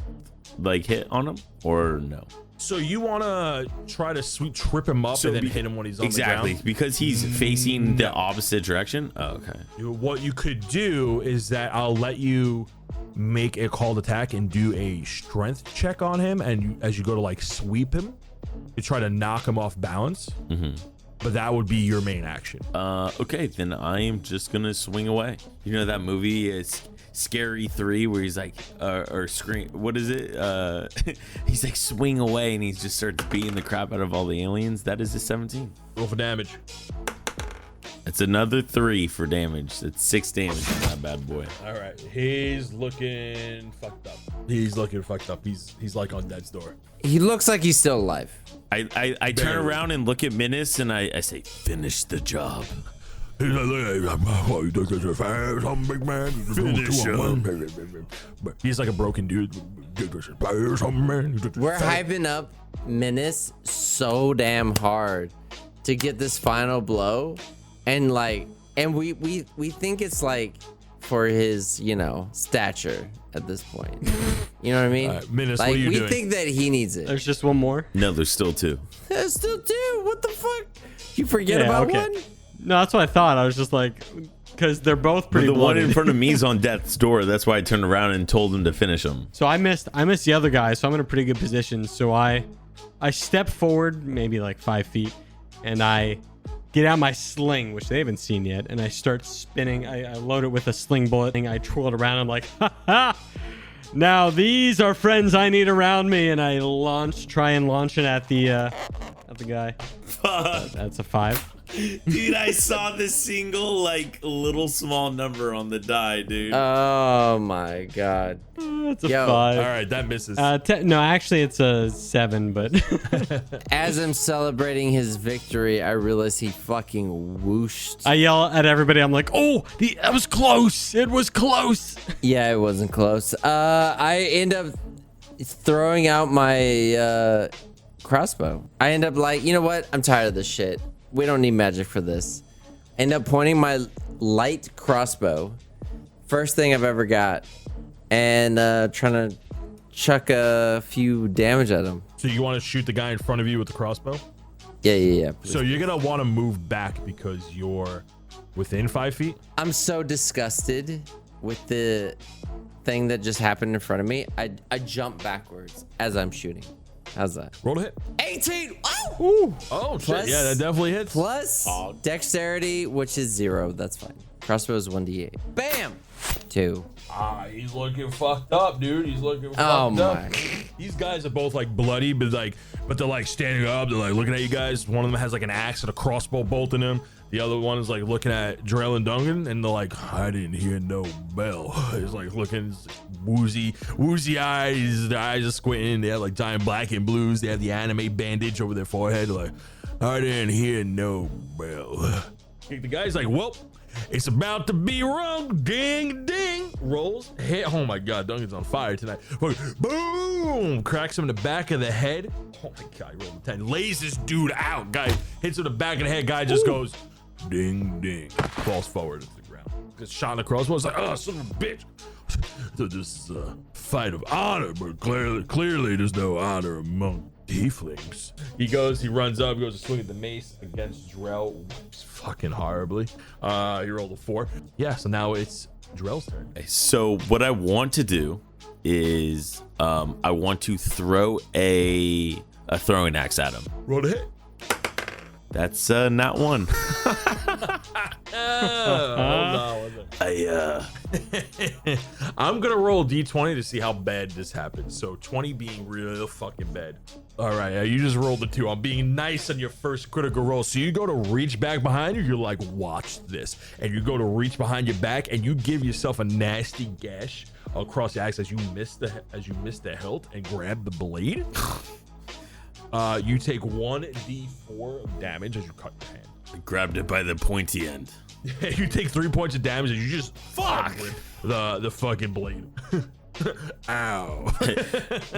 like hit on him, or no? So you want to try to trip him up and then hit him when he's on the ground? Exactly, because he's facing the opposite direction. Oh, okay. What you could do is that I'll let you make a called attack and do a strength check on him, and as you go to like sweep him, you try to knock him off balance. But that would be your main action. Okay, then I am just gonna swing away. You know that movie is Scary 3 where he's like or Scream, what is it? He's like swing away and he just starts beating the crap out of all the aliens. That is a 17. Roll for damage. It's another 3 for damage. It's 6 damage on that bad boy. All right, he's looking fucked up. He's like on death's door. He looks like he's still alive. I turn around and look at Minnis and I say, finish the job. He's like a broken dude. We're hyping up Minnis so damn hard to get this final blow, and we think it's like for his, you know, stature at this point. You know what I mean? Minnis, like, what are you doing? We think that he needs it. There's just one more. No, there's still 2. There's still 2. What the fuck? You forget about one? No, that's what I thought. I was just like, because they're both pretty. But the one bloody. in front of me is on death's door. That's why I turned around and told him to finish him. So I missed the other guy, so I'm in a pretty good position. So I step forward maybe like 5 feet, and I get out my sling, which they haven't seen yet, and I start spinning. I load it with a sling bullet, and I twirl it around. I'm like, ha ha! Now these are friends I need around me, and I try and launch it at the guy. That's a 5. Dude, I saw this single like little small number on the die, dude. Oh my god. That's a Yo. 5. All right, that misses. No, actually it's a 7, but As I'm celebrating his victory, I realize he fucking whooshed. I yell at everybody. I'm like, "Oh, that was close. It was close." Yeah, it wasn't close. I end up throwing out my crossbow. I end up like, you know what? I'm tired of this shit. We don't need magic for this. End up pointing my light crossbow, first thing I've ever got, and trying to chuck a few damage at him. So you want to shoot the guy in front of you with the crossbow? Yeah. So you're gonna want to move back because you're within 5 feet. I'm so disgusted with the thing that just happened in front of me. I jump backwards as I'm shooting. How's that? Roll to hit. 18. Oh! Ooh. Oh shit! Plus- Yeah, that definitely hits. Plus dexterity, which is 0. That's fine. Crossbow is 1d8. Bam! 2. He's looking fucked up, dude. He's looking fucked Oh up. my. These guys are both like bloody, but they're like standing up. They're like looking at you guys. One of them has like an axe and a crossbow bolt in him. The other one is like looking at Drell and Duncan, and they're like, I didn't hear no bell. He's like looking woozy eyes. Their eyes are squinting. They have like giant black and blues. They have the anime bandage over their forehead. They're like, I didn't hear no bell. The guy's like, well, it's about to be wrong. Ding, ding. Rolls, hit. Oh my God, Duncan's on fire tonight. Boom! Cracks him in the back of the head. Oh my God, he rolled a 10. Lays this dude out. Guy hits him in the back of the head. Guy just goes, ding, ding. Falls forward to the ground. Gets shot in the crossbow. It's like, oh, son of a bitch. So this is a fight of honor, but clearly there's no honor among tieflings. He runs up, goes to swing at the mace against Drell. Fucking horribly. He rolled a 4. Yeah, so now it's Drell's turn. So what I want to do is I want to throw a throwing axe at him. Roll to hit. That's not one. I'm gonna roll a d20 to see how bad this happens. So 20 being real fucking bad. All right, you just rolled a 2. I'm being nice on your first critical roll. So you go to reach back behind you. You're like, watch this, and you go to reach behind your back, and you give yourself a nasty gash across the axe as you miss the hilt and grab the blade. You take 1d4 of damage as you cut your hand. I grabbed it by the pointy end. You take 3 points of damage as you just fuck the fucking blade. Ow.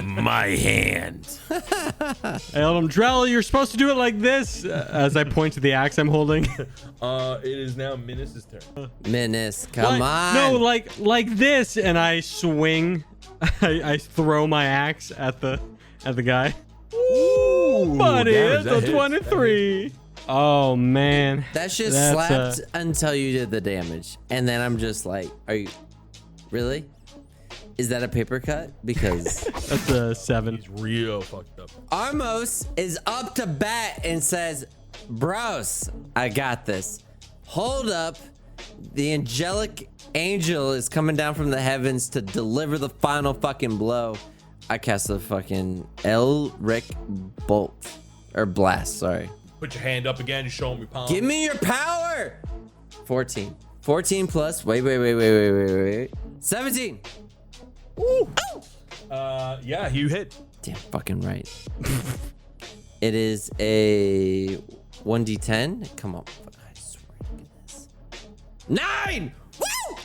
My hand. I told him, Drell, you're supposed to do it like this, as I point to the axe I'm holding. It is now Minnis' turn. Minnis, come on. No, like this, and I swing. I throw my axe at the guy. Ooh, buddy, damage, that's that a 23. Oh man, That shit That's, slapped until you did the damage. And then I'm just like, are you really? Is that a paper cut? Because that's a 7. He's real fucked up. Armos is up to bat and says, bros, I got this. Hold up. The angelic angel is coming down from the heavens to deliver the final fucking blow. I cast a fucking Elric bolt. Or blast, sorry. Put your hand up again and show him your palm. Give me your power. 14. 14 plus. Wait. 17. Woo. Yeah, you hit. Damn fucking right. It is a 1d10. Come on. I swear to goodness. 9. Woo!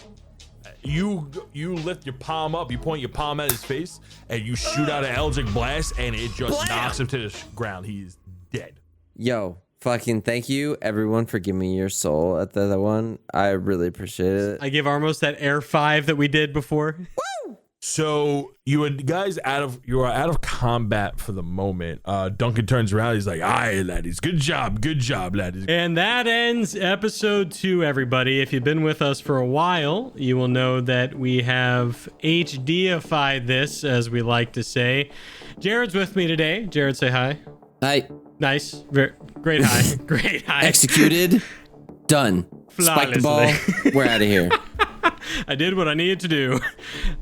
You lift your palm up, you point your palm at his face, and you shoot out an Eldritch Blast, and it just Blam! knocks him to the ground. He's dead. Yo, fucking thank you everyone for giving me your soul at the other one. I really appreciate it. I gave Armos that air 5 that we did before. So you are out of combat for the moment. Duncan turns around. He's like, "Aye, laddies, good job, laddies." And that ends episode 2, everybody. If you've been with us for a while, you will know that we have HDified this, as we like to say. Jared's with me today. Jared, say hi. Hi. Nice. Great hi. Great hi. Executed. Done. Spike the ball. Flawlessly. We're out of here. I did what I needed to do.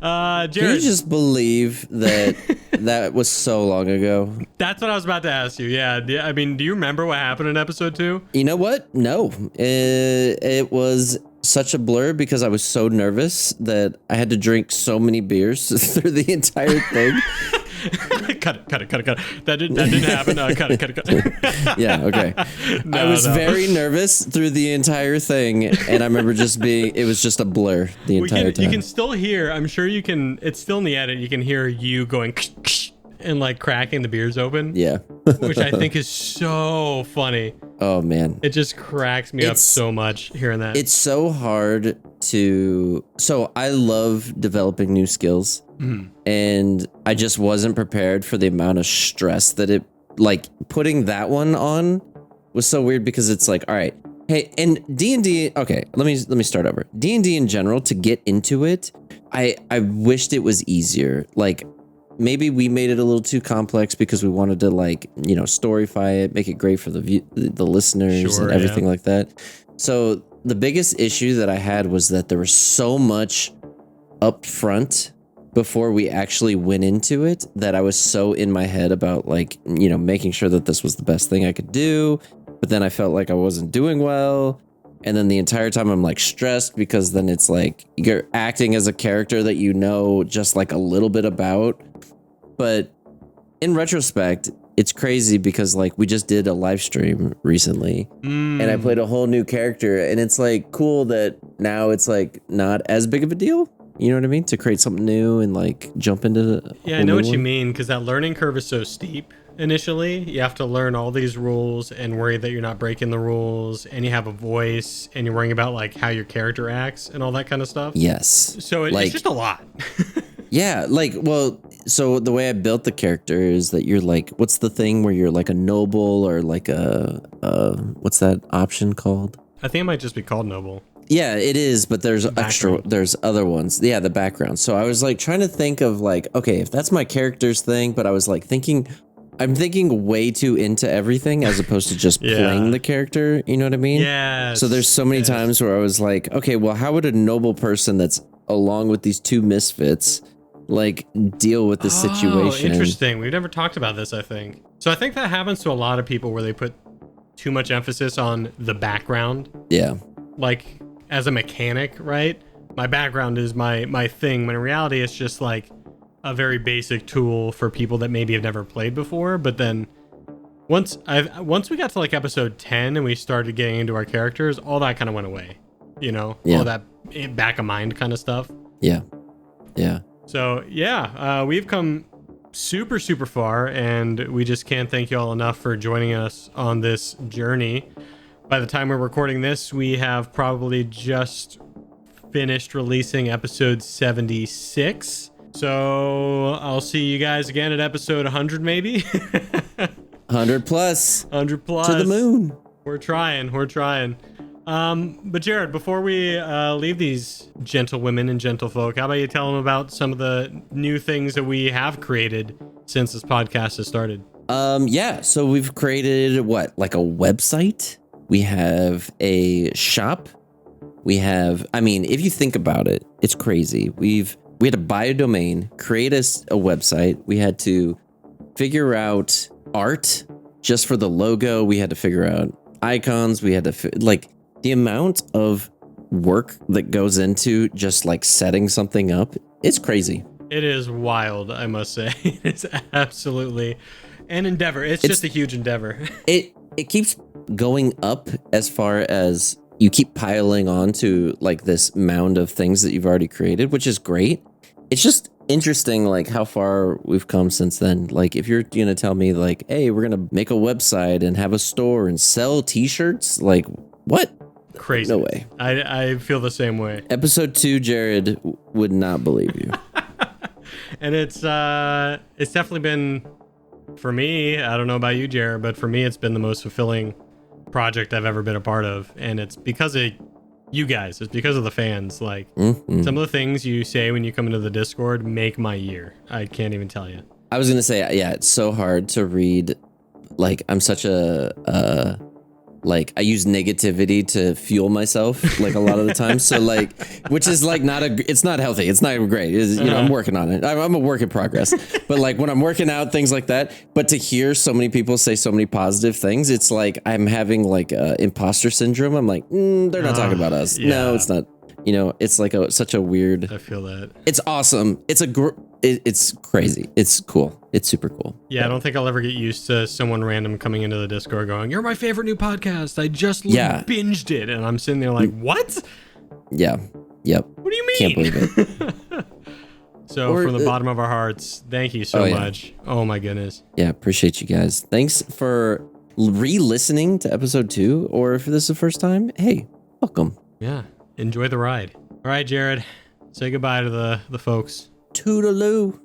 Jared, Can you just believe that that was so long ago? that's what I was about to ask you. Yeah. I mean, do you remember what happened in episode 2? You know what? No. It was such a blur because I was so nervous that I had to drink so many beers through the entire thing. Cut it. That didn't happen. Cut it. Yeah, okay. I was very nervous through the entire thing, and I remember it was just a blur the entire time. You can still hear, I'm sure you can, it's still in the edit, you can hear you going and like cracking the beers open. Yeah. Which I think is so funny. Oh, man. It just cracks me up so much hearing that. It's so hard to... So I love developing new skills. And I just wasn't prepared for the amount of stress that it... Like, putting that one on was so weird because it's like, all right, hey, and D&D... Okay, let me start over. D&D in general, to get into it, I wished it was easier. Like, maybe we made it a little too complex because we wanted to, like, you know, storyfy it, make it great for the listeners and everything like that. So the biggest issue that I had was that there was so much up front before we actually went into it that I was so in my head about, like, you know, making sure that this was the best thing I could do. But then I felt like I wasn't doing well. And then the entire time I'm like stressed because then it's like you're acting as a character that you know just like a little bit about. But in retrospect, it's crazy because like we just did a live stream recently and I played a whole new character, and it's like cool that now it's like not as big of a deal. You know what I mean? To create something new and like jump into the... Yeah, I know what you mean, because that learning curve is so steep initially. You have to learn all these rules and worry that you're not breaking the rules, and you have a voice, and you're worrying about like how your character acts and all that kind of stuff. Yes. So it's just a lot. Yeah, like, well, so the way I built the character is that you're like, what's the thing where you're like a noble or like what's that option called? I think it might just be called noble. Yeah, it is, but there's there's other ones. Yeah, the background. So I was like trying to think of like, okay, if that's my character's thing, but I was like I'm thinking way too into everything as opposed to just playing the character. You know what I mean? Yeah. So there's so many times where I was like, okay, well, how would a noble person that's along with these two misfits like deal with this situation? Interesting. We've never talked about this, I think. So I think that happens to a lot of people where they put too much emphasis on the background. Yeah. Like as a mechanic, right? My background is my thing, when in reality it's just like a very basic tool for people that maybe have never played before. But then once we got to like episode 10 and we started getting into our characters, all that kind of went away. You know, all that back of mind kind of stuff. Yeah. Yeah. So yeah, we've come super far, and we just can't thank you all enough for joining us on this journey. By the time we're recording this, we have probably just finished releasing episode 76. So I'll see you guys again at episode 100, maybe. 100 plus. 100 plus. To the moon. We're trying. But Jared, before we leave these gentlewomen and gentlefolk, how about you tell them about some of the new things that we have created since this podcast has started? Yeah. So we've created like a website. We have a shop. We have, I mean, if you think about it, it's crazy. We had to buy a domain, create a website. We had to figure out art just for the logo. We had to figure out icons. We had to the amount of work that goes into just like setting something up. It's crazy. It is wild, I must say. It's absolutely an endeavor. It's just a huge endeavor. It keeps going up as far as you keep piling on to like this mound of things that you've already created, which is great. It's just interesting, like how far we've come since then. Like if you're gonna tell me like, hey, we're gonna make a website and have a store and sell t-shirts, like what? Crazy. No way. I feel the same way. Episode 2, Jared would not believe you. And it's definitely been, for me, I don't know about you, Jared, but for me, it's been the most fulfilling project I've ever been a part of. And it's because of you guys. It's because of the fans. Like some of the things you say when you come into the Discord make my year. I can't even tell you. I was going to say, yeah, it's so hard to read. Like I'm such a, like I use negativity to fuel myself like a lot of the time. So like, which is like it's not healthy. It's not great. I'm working on it. I'm a work in progress, but like when I'm working out, things like that, but to hear so many people say so many positive things, it's like, I'm having like imposter syndrome. I'm like, they're not talking about us. Yeah. No, it's not, it's like such a weird, I feel that. It's awesome. It's crazy. It's cool. It's super cool. Yeah, I don't think I'll ever get used to someone random coming into the Discord going, "You're my favorite new podcast. I just binged it." And I'm sitting there like, "What?" Yeah. Yep. What do you mean? Can't believe it. So from the bottom of our hearts, thank you so much. Oh my goodness. Yeah, appreciate you guys. Thanks for re-listening to episode 2, or if this is the first time, hey, welcome. Yeah, enjoy the ride. All right, Jared, say goodbye to the folks. Toodaloo.